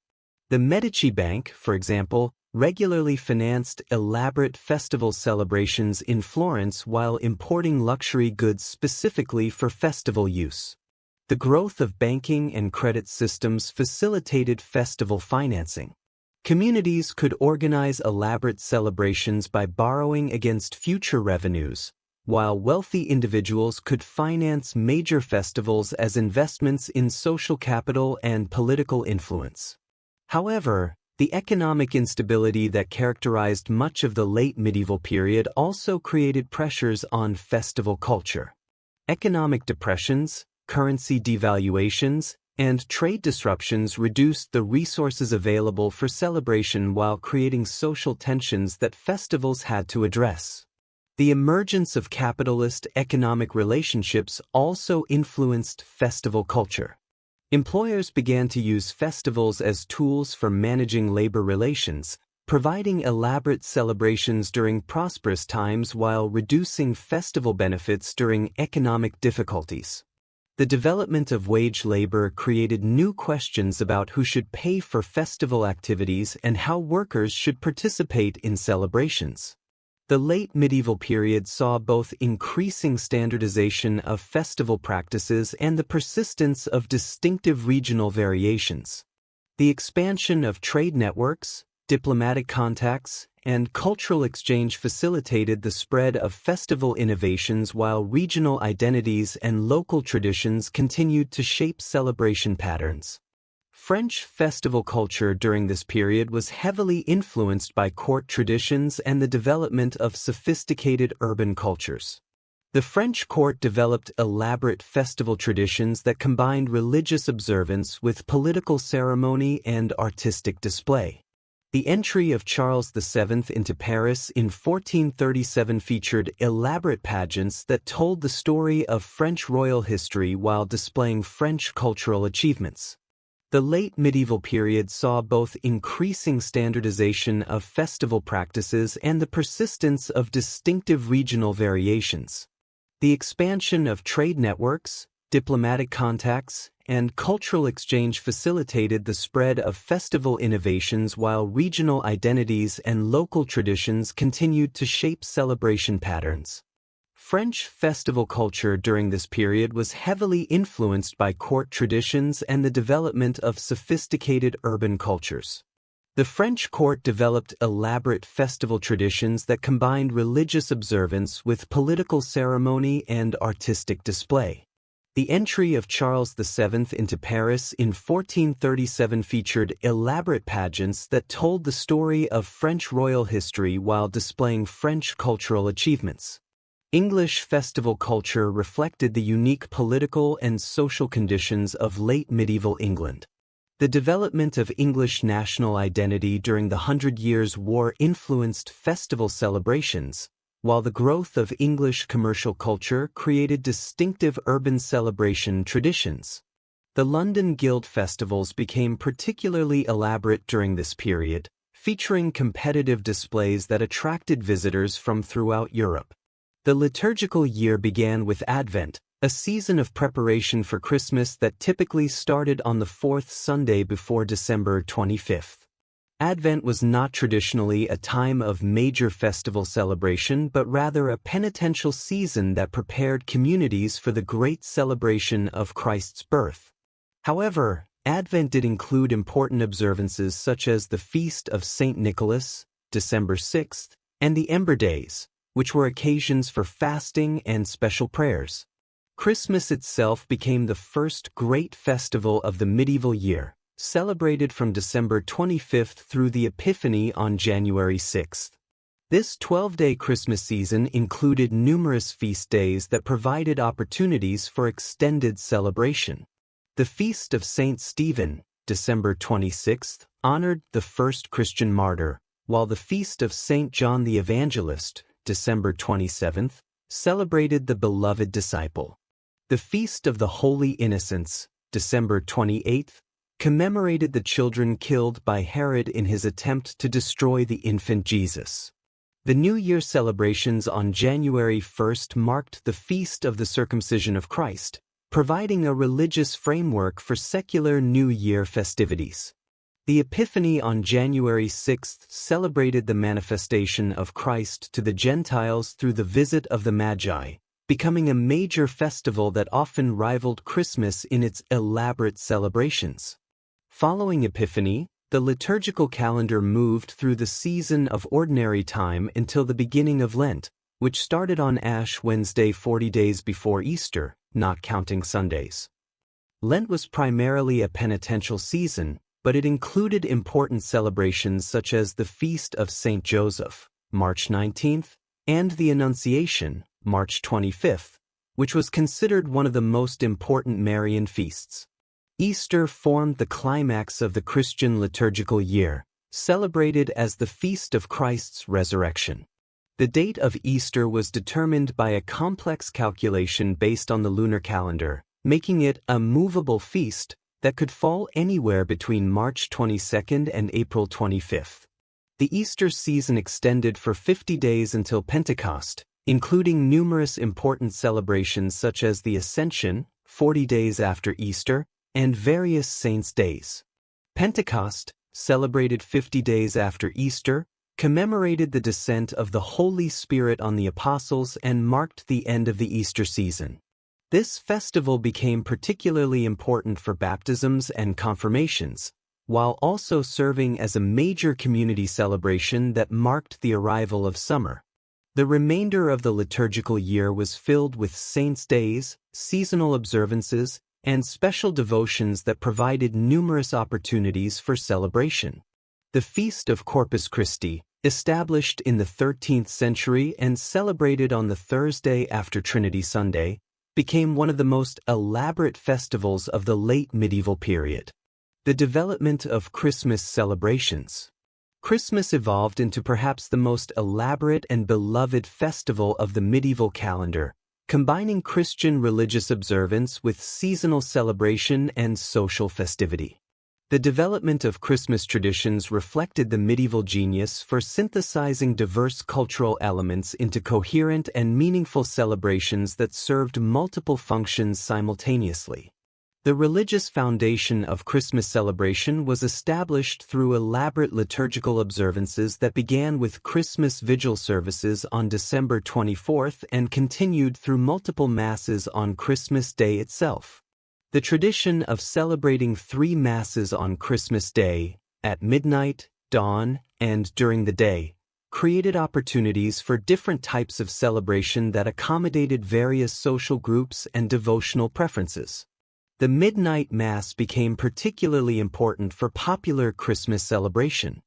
The Medici Bank, for example, regularly financed elaborate festival celebrations in Florence while importing luxury goods specifically for festival use. The growth of banking and credit systems facilitated festival financing. Communities could organize elaborate celebrations by borrowing against future revenues, while wealthy individuals could finance major festivals as investments in social capital and political influence. However, the economic instability that characterized much of the late medieval period also created pressures on festival culture. Economic depressions, currency devaluations, and trade disruptions reduced the resources available for celebration while creating social tensions that festivals had to address. The emergence of capitalist economic relationships also influenced festival culture. Employers began to use festivals as tools for managing labor relations, providing elaborate celebrations during prosperous times while reducing festival benefits during economic difficulties. The development of wage labor created new questions about who should pay for festival activities and how workers should participate in celebrations. The late medieval period saw both increasing standardization of festival practices and the persistence of distinctive regional variations. The expansion of trade networks, diplomatic contacts, and cultural exchange facilitated the spread of festival innovations while regional identities and local traditions continued to shape celebration patterns. French festival culture during this period was heavily influenced by court traditions and the development of sophisticated urban cultures. The French court developed elaborate festival traditions that combined religious observance with political ceremony and artistic display. The entry of Charles VII into Paris in 1437 featured elaborate pageants that told the story of French royal history while displaying French cultural achievements. The late medieval period saw both increasing standardization of festival practices and the persistence of distinctive regional variations. The expansion of trade networks, diplomatic contacts, and cultural exchange facilitated the spread of festival innovations while regional identities and local traditions continued to shape celebration patterns. French festival culture during this period was heavily influenced by court traditions and the development of sophisticated urban cultures. The French court developed elaborate festival traditions that combined religious observance with political ceremony and artistic display. The entry of Charles VII into Paris in 1437 featured elaborate pageants that told the story of French royal history while displaying French cultural achievements. English festival culture reflected the unique political and social conditions of late medieval England. The development of English national identity during the Hundred Years' War influenced festival celebrations, while the growth of English commercial culture created distinctive urban celebration traditions. The London Guild festivals became particularly elaborate during this period, featuring competitive displays that attracted visitors from throughout Europe. The liturgical year began with Advent, a season of preparation for Christmas that typically started on the fourth Sunday before December 25th. Advent was not traditionally a time of major festival celebration but rather a penitential season that prepared communities for the great celebration of Christ's birth. However, Advent did include important observances such as the Feast of St. Nicholas, December 6th, and the Ember Days, which were occasions for fasting and special prayers. Christmas itself became the first great festival of the medieval year, celebrated from December 25th through the Epiphany on January 6th. This 12-day Christmas season included numerous feast days that provided opportunities for extended celebration. The Feast of St. Stephen, December 26th, honored the first Christian martyr, while the Feast of St. John the Evangelist, December 27th, celebrated the beloved disciple. The Feast of the Holy Innocents, December 28th, commemorated the children killed by Herod in his attempt to destroy the infant Jesus. The New Year celebrations on January 1st marked the Feast of the Circumcision of Christ, providing a religious framework for secular New Year festivities. The Epiphany on January 6th celebrated the manifestation of Christ to the Gentiles through the visit of the Magi, becoming a major festival that often rivaled Christmas in its elaborate celebrations. Following Epiphany, the liturgical calendar moved through the season of ordinary time until the beginning of Lent, which started on Ash Wednesday 40 days before Easter, not counting Sundays. Lent was primarily a penitential season, but it included important celebrations such as the Feast of St. Joseph, March 19th, and the Annunciation, March 25th, which was considered one of the most important Marian feasts. Easter formed the climax of the Christian liturgical year, celebrated as the Feast of Christ's Resurrection. The date of Easter was determined by a complex calculation based on the lunar calendar, making it a movable feast that could fall anywhere between March 22nd and April 25th. The Easter season extended for 50 days until Pentecost, including numerous important celebrations such as the Ascension, 40 days after Easter, and various saints' days. Pentecost, celebrated 50 days after Easter, commemorated the descent of the Holy Spirit on the apostles and marked the end of the Easter season. This festival became particularly important for baptisms and confirmations, while also serving as a major community celebration that marked the arrival of summer. The remainder of the liturgical year was filled with saints' days, seasonal observances, and special devotions that provided numerous opportunities for celebration. The Feast of Corpus Christi, established in the 13th century and celebrated on the Thursday after Trinity Sunday, became one of the most elaborate festivals of the late medieval period. The development of Christmas celebrations. Christmas evolved into perhaps the most elaborate and beloved festival of the medieval calendar, combining Christian religious observance with seasonal celebration and social festivity. The development of Christmas traditions reflected the medieval genius for synthesizing diverse cultural elements into coherent and meaningful celebrations that served multiple functions simultaneously. The religious foundation of Christmas celebration was established through elaborate liturgical observances that began with Christmas vigil services on December 24th and continued through multiple masses on Christmas Day itself. The tradition of celebrating 3 masses on Christmas Day, at midnight, dawn, and during the day, created opportunities for different types of celebration that accommodated various social groups and devotional preferences. The midnight mass became particularly important for popular Christmas celebration.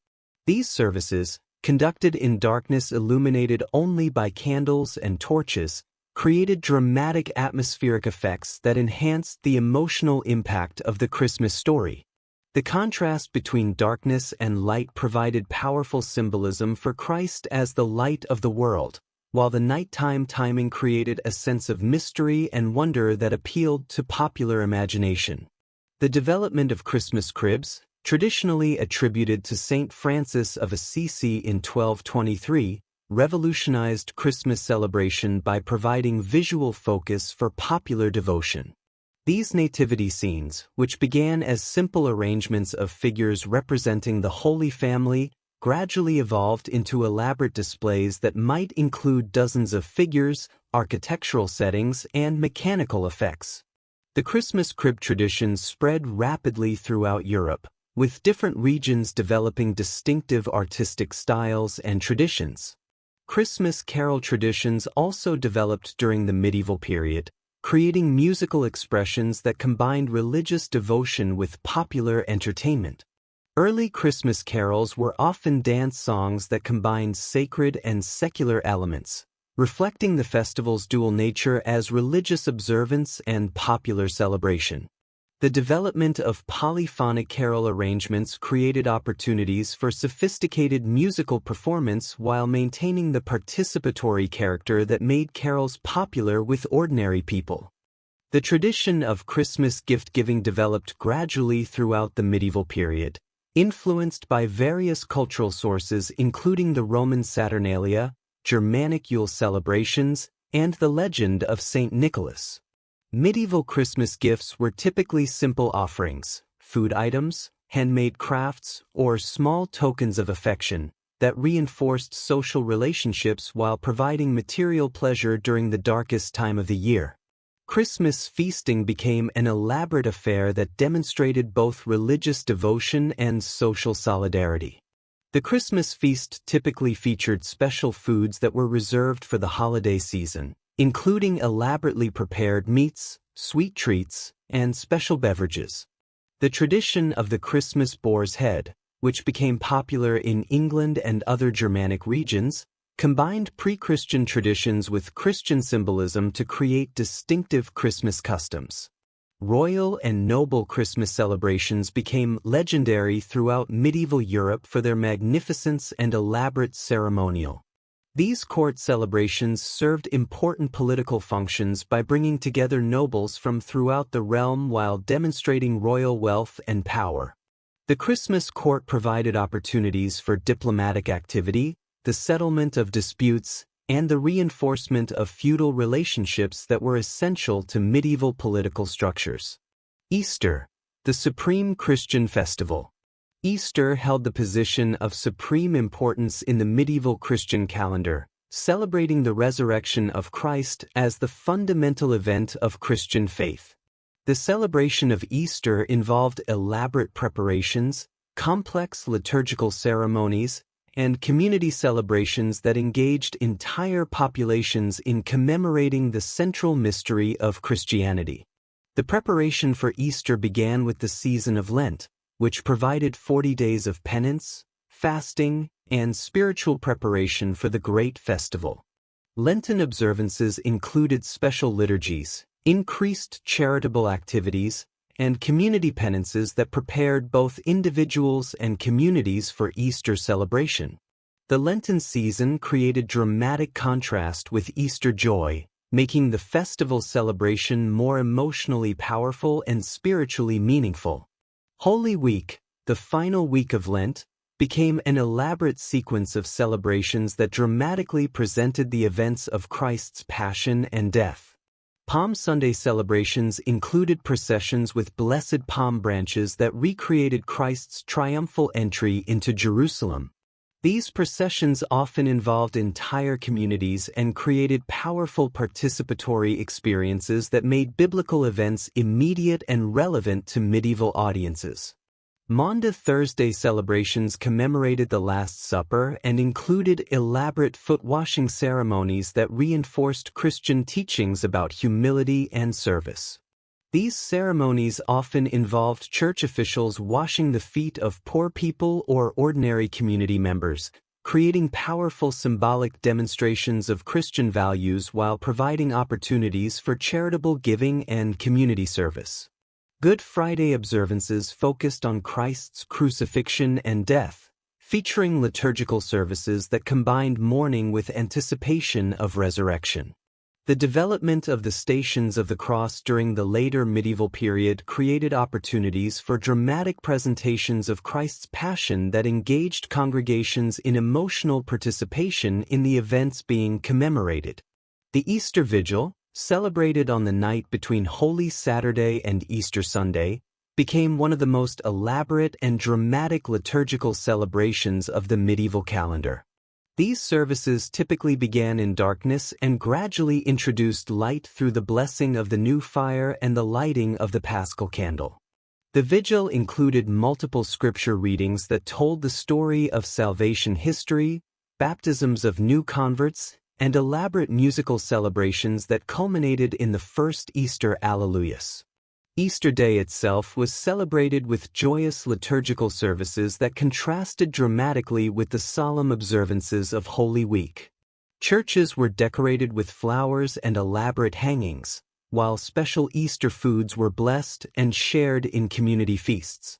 These services, conducted in darkness illuminated only by candles and torches, created dramatic atmospheric effects that enhanced the emotional impact of the Christmas story. The contrast between darkness and light provided powerful symbolism for Christ as the light of the world, while the nighttime timing created a sense of mystery and wonder that appealed to popular imagination. The development of Christmas cribs, traditionally attributed to Saint Francis of Assisi in 1223, revolutionized Christmas celebration by providing visual focus for popular devotion. These nativity scenes, which began as simple arrangements of figures representing the Holy Family, gradually evolved into elaborate displays that might include dozens of figures, architectural settings, and mechanical effects. The Christmas crib tradition spread rapidly throughout Europe, with different regions developing distinctive artistic styles and traditions. Christmas carol traditions also developed during the medieval period, creating musical expressions that combined religious devotion with popular entertainment. Early Christmas carols were often dance songs that combined sacred and secular elements, reflecting the festival's dual nature as religious observance and popular celebration. The development of polyphonic carol arrangements created opportunities for sophisticated musical performance while maintaining the participatory character that made carols popular with ordinary people. The tradition of Christmas gift-giving developed gradually throughout the medieval period, influenced by various cultural sources including the Roman Saturnalia, Germanic Yule celebrations, and the legend of Saint Nicholas. Medieval Christmas gifts were typically simple offerings, food items, handmade crafts, or small tokens of affection that reinforced social relationships while providing material pleasure during the darkest time of the year. Christmas feasting became an elaborate affair that demonstrated both religious devotion and social solidarity. The Christmas feast typically featured special foods that were reserved for the holiday season, including elaborately prepared meats, sweet treats, and special beverages. The tradition of the Christmas boar's head, which became popular in England and other Germanic regions, combined pre-Christian traditions with Christian symbolism to create distinctive Christmas customs. Royal and noble Christmas celebrations became legendary throughout medieval Europe for their magnificence and elaborate ceremonial. These court celebrations served important political functions by bringing together nobles from throughout the realm while demonstrating royal wealth and power. The Christmas court provided opportunities for diplomatic activity, the settlement of disputes, and the reinforcement of feudal relationships that were essential to medieval political structures. Easter, the supreme Christian festival. Easter held the position of supreme importance in the medieval Christian calendar, celebrating the resurrection of Christ as the fundamental event of Christian faith. The celebration of Easter involved elaborate preparations, complex liturgical ceremonies, and community celebrations that engaged entire populations in commemorating the central mystery of Christianity. The preparation for Easter began with the season of Lent, which provided 40 days of penance, fasting, and spiritual preparation for the great festival. Lenten observances included special liturgies, increased charitable activities, and community penances that prepared both individuals and communities for Easter celebration. The Lenten season created dramatic contrast with Easter joy, making the festival celebration more emotionally powerful and spiritually meaningful. Holy Week, the final week of Lent, became an elaborate sequence of celebrations that dramatically presented the events of Christ's passion and death. Palm Sunday celebrations included processions with blessed palm branches that recreated Christ's triumphal entry into Jerusalem. These processions often involved entire communities and created powerful participatory experiences that made biblical events immediate and relevant to medieval audiences. Maundy Thursday celebrations commemorated the Last Supper and included elaborate foot-washing ceremonies that reinforced Christian teachings about humility and service. These ceremonies often involved church officials washing the feet of poor people or ordinary community members, creating powerful symbolic demonstrations of Christian values while providing opportunities for charitable giving and community service. Good Friday observances focused on Christ's crucifixion and death, featuring liturgical services that combined mourning with anticipation of resurrection. The development of the Stations of the Cross during the later medieval period created opportunities for dramatic presentations of Christ's passion that engaged congregations in emotional participation in the events being commemorated. The Easter Vigil, celebrated on the night between Holy Saturday and Easter Sunday, became one of the most elaborate and dramatic liturgical celebrations of the medieval calendar. These services typically began in darkness and gradually introduced light through the blessing of the new fire and the lighting of the Paschal candle. The vigil included multiple scripture readings that told the story of salvation history, baptisms of new converts, and elaborate musical celebrations that culminated in the first Easter Alleluias. Easter Day itself was celebrated with joyous liturgical services that contrasted dramatically with the solemn observances of Holy Week. Churches were decorated with flowers and elaborate hangings, while special Easter foods were blessed and shared in community feasts.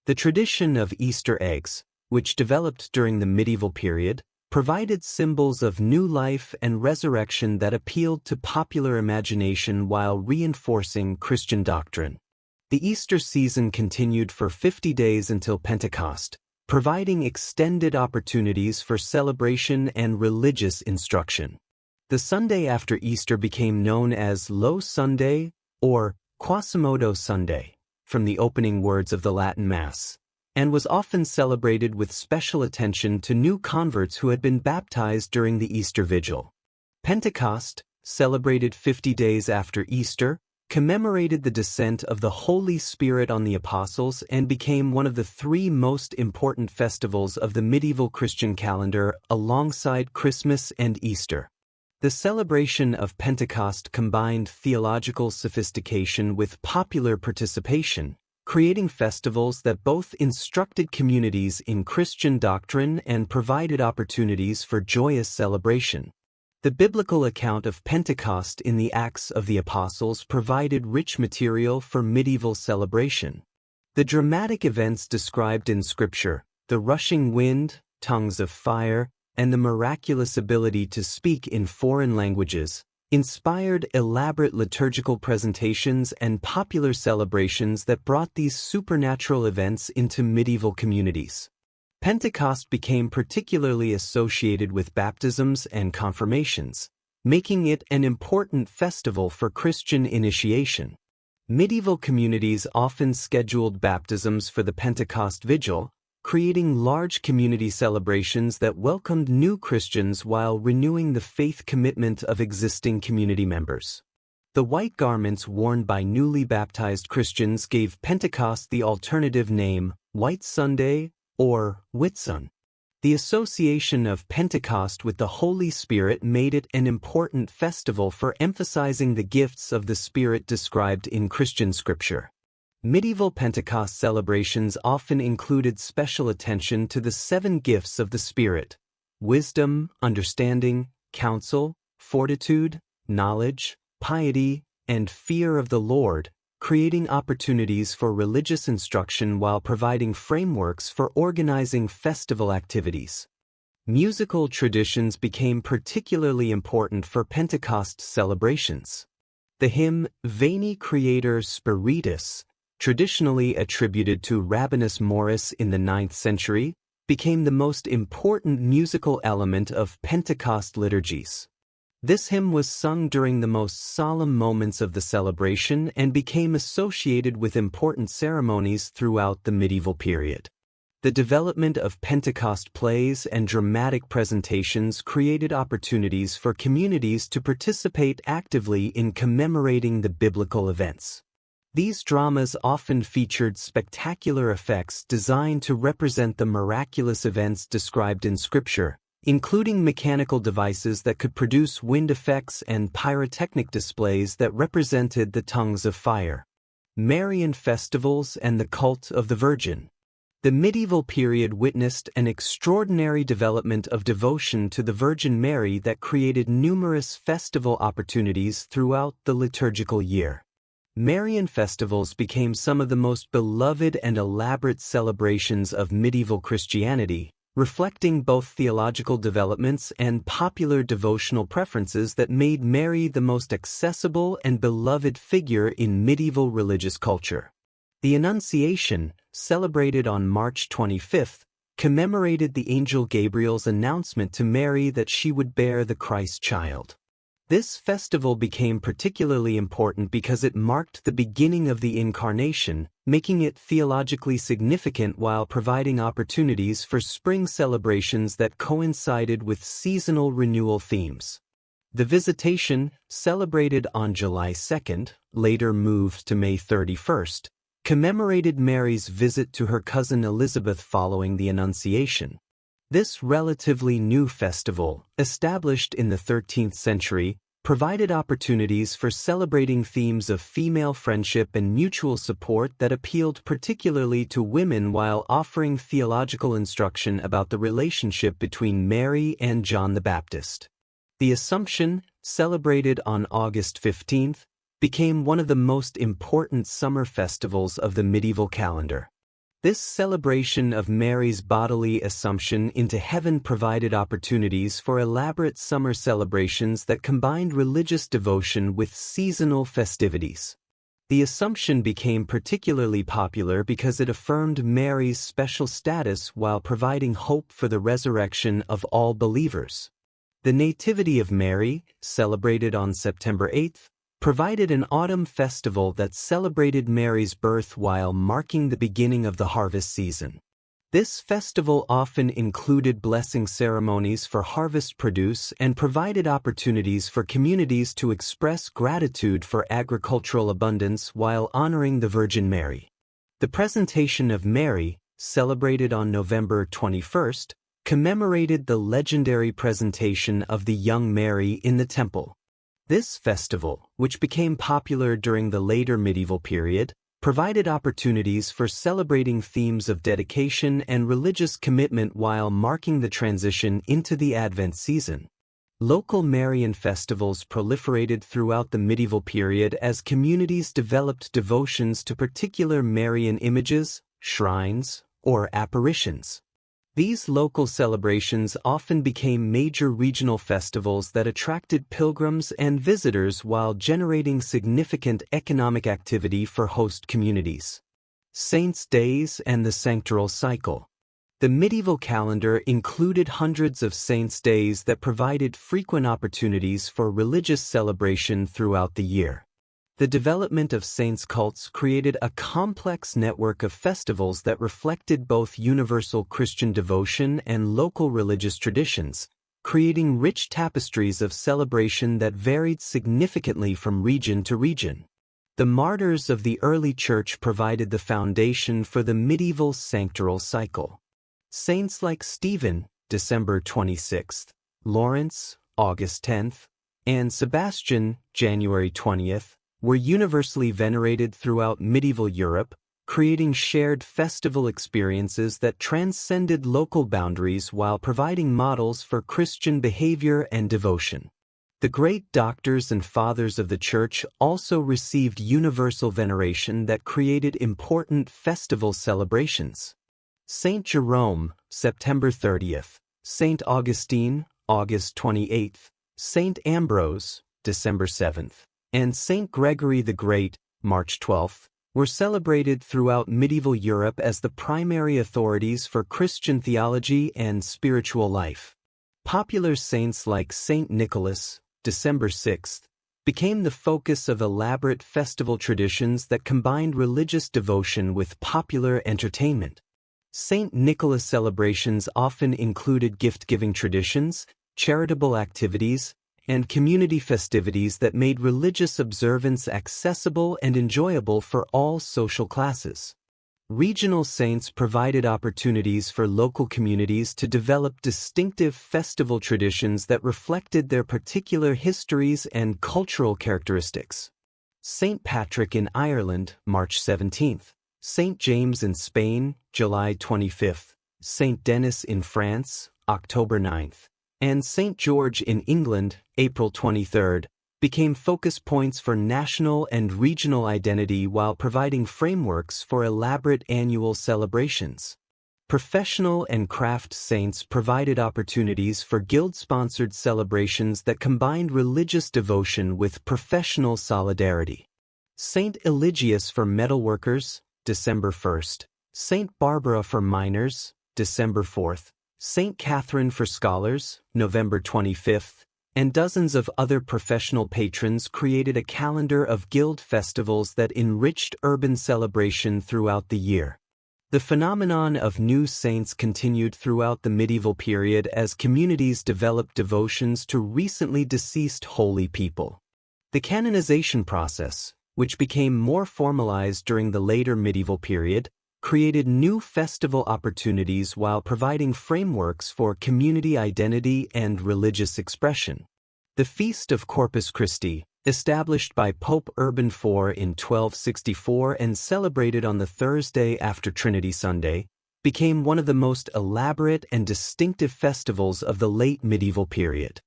The tradition of Easter eggs, which developed during the medieval period, provided symbols of new life and resurrection that appealed to popular imagination while reinforcing Christian doctrine. The Easter season continued for 50 days until Pentecost, providing extended opportunities for celebration and religious instruction. The Sunday after Easter became known as Low Sunday or Quasimodo Sunday, from the opening words of the Latin Mass, and was often celebrated with special attention to new converts who had been baptized during the Easter Vigil. Pentecost, celebrated 50 days after Easter, commemorated the descent of the Holy Spirit on the apostles and became one of the three most important festivals of the medieval Christian calendar alongside Christmas and Easter. The celebration of Pentecost combined theological sophistication with popular participation, creating festivals that both instructed communities in Christian doctrine and provided opportunities for joyous celebration. The biblical account of Pentecost in the Acts of the Apostles provided rich material for medieval celebration. The dramatic events described in Scripture, the rushing wind, tongues of fire, and the miraculous ability to speak in foreign languages, inspired elaborate liturgical presentations and popular celebrations that brought these supernatural events into medieval communities. Pentecost became particularly associated with baptisms and confirmations, making it an important festival for Christian initiation. Medieval communities often scheduled baptisms for the Pentecost Vigil, creating large community celebrations that welcomed new Christians while renewing the faith commitment of existing community members. The white garments worn by newly baptized Christians gave Pentecost the alternative name White Sunday or Whitsun. The association of Pentecost with the Holy Spirit made it an important festival for emphasizing the gifts of the Spirit described in Christian scripture. Medieval Pentecost celebrations often included special attention to the 7 gifts of the Spirit: wisdom, understanding, counsel, fortitude, knowledge, piety, and fear of the Lord, creating opportunities for religious instruction while providing frameworks for organizing festival activities. Musical traditions became particularly important for Pentecost celebrations. The hymn Veni Creator Spiritus, traditionally attributed to Rabbinus Maurus in the 9th century, became the most important musical element of Pentecost liturgies. This hymn was sung during the most solemn moments of the celebration and became associated with important ceremonies throughout the medieval period. The development of Pentecost plays and dramatic presentations created opportunities for communities to participate actively in commemorating the biblical events. These dramas often featured spectacular effects designed to represent the miraculous events described in Scripture, including mechanical devices that could produce wind effects and pyrotechnic displays that represented the tongues of fire. Marian festivals and the cult of the Virgin. The medieval period witnessed an extraordinary development of devotion to the Virgin Mary that created numerous festival opportunities throughout the liturgical year. Marian festivals became some of the most beloved and elaborate celebrations of medieval Christianity, reflecting both theological developments and popular devotional preferences that made Mary the most accessible and beloved figure in medieval religious culture. The Annunciation, celebrated on March 25th, commemorated the angel Gabriel's announcement to Mary that she would bear the Christ child. This festival became particularly important because it marked the beginning of the Incarnation, making it theologically significant while providing opportunities for spring celebrations that coincided with seasonal renewal themes. The Visitation, celebrated on July 2nd, later moved to May 31st, commemorated Mary's visit to her cousin Elizabeth following the Annunciation. This relatively new festival, established in the 13th century, provided opportunities for celebrating themes of female friendship and mutual support that appealed particularly to women while offering theological instruction about the relationship between Mary and John the Baptist. The Assumption, celebrated on August 15th, became one of the most important summer festivals of the medieval calendar. This celebration of Mary's bodily assumption into heaven provided opportunities for elaborate summer celebrations that combined religious devotion with seasonal festivities. The Assumption became particularly popular because it affirmed Mary's special status while providing hope for the resurrection of all believers. The Nativity of Mary, celebrated on September 8th, provided an autumn festival that celebrated Mary's birth while marking the beginning of the harvest season. This festival often included blessing ceremonies for harvest produce and provided opportunities for communities to express gratitude for agricultural abundance while honoring the Virgin Mary. The Presentation of Mary, celebrated on November 21st, commemorated the legendary presentation of the young Mary in the temple. This festival, which became popular during the later medieval period, provided opportunities for celebrating themes of dedication and religious commitment while marking the transition into the Advent season. Local Marian festivals proliferated throughout the medieval period as communities developed devotions to particular Marian images, shrines, or apparitions. These local celebrations often became major regional festivals that attracted pilgrims and visitors while generating significant economic activity for host communities. Saints' Days and the Sanctoral Cycle. The medieval calendar included hundreds of saints' days that provided frequent opportunities for religious celebration throughout the year. The development of saints' cults created a complex network of festivals that reflected both universal Christian devotion and local religious traditions, creating rich tapestries of celebration that varied significantly from region to region. The martyrs of the early Church provided the foundation for the medieval sanctoral cycle. Saints like Stephen, December 26th, Lawrence, August 10th, and Sebastian, January 20th, were universally venerated throughout medieval Europe, creating shared festival experiences that transcended local boundaries while providing models for Christian behavior and devotion. The great doctors and fathers of the Church also received universal veneration that created important festival celebrations. Saint Jerome, September 30th, Saint Augustine, August 28th, Saint Ambrose, December 7th, and Saint Gregory the Great, March 12th, were celebrated throughout medieval Europe as the primary authorities for Christian theology and spiritual life. Popular saints like Saint Nicholas, December 6th, became the focus of elaborate festival traditions that combined religious devotion with popular entertainment. Saint Nicholas celebrations often included gift-giving traditions, charitable activities, and community festivities that made religious observance accessible and enjoyable for all social classes. Regional saints provided opportunities for local communities to develop distinctive festival traditions that reflected their particular histories and cultural characteristics. Saint Patrick in Ireland, March 17th. Saint James in Spain, July 25th. Saint Denis in France, October 9th. And Saint George in England, April 23rd, became focus points for national and regional identity while providing frameworks for elaborate annual celebrations. Professional and craft saints provided opportunities for guild-sponsored celebrations that combined religious devotion with professional solidarity. Saint Eligius for metalworkers, December 1st. Saint Barbara for miners, December 4th. Saint Catherine for scholars, November 25th. And dozens of other professional patrons created a calendar of guild festivals that enriched urban celebration throughout the year. The phenomenon of new saints continued throughout the medieval period as communities developed devotions to recently deceased holy people. The canonization process, which became more formalized during the later medieval period, created new festival opportunities while providing frameworks for community identity and religious expression. The Feast of Corpus Christi, established by Pope Urban IV in 1264 and celebrated on the Thursday after Trinity Sunday, became one of the most elaborate and distinctive festivals of the late medieval period.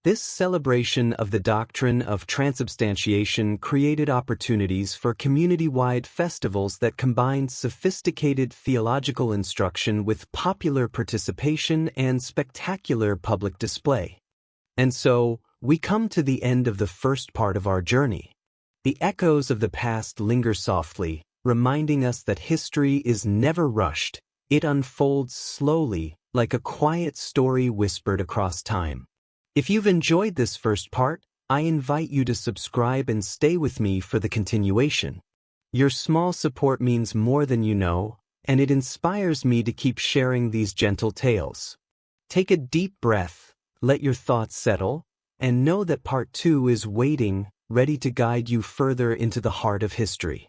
This celebration of the doctrine of transubstantiation created opportunities for community-wide festivals that combined sophisticated theological instruction with popular participation and spectacular public display. And so, we come to the end of the first part of our journey. The echoes of the past linger softly, reminding us that history is never rushed. It unfolds slowly, like a quiet story whispered across time. If you've enjoyed this first part, I invite you to subscribe and stay with me for the continuation. Your small support means more than you know, and it inspires me to keep sharing these gentle tales. Take a deep breath, let your thoughts settle, and know that part 2 is waiting, ready to guide you further into the heart of history.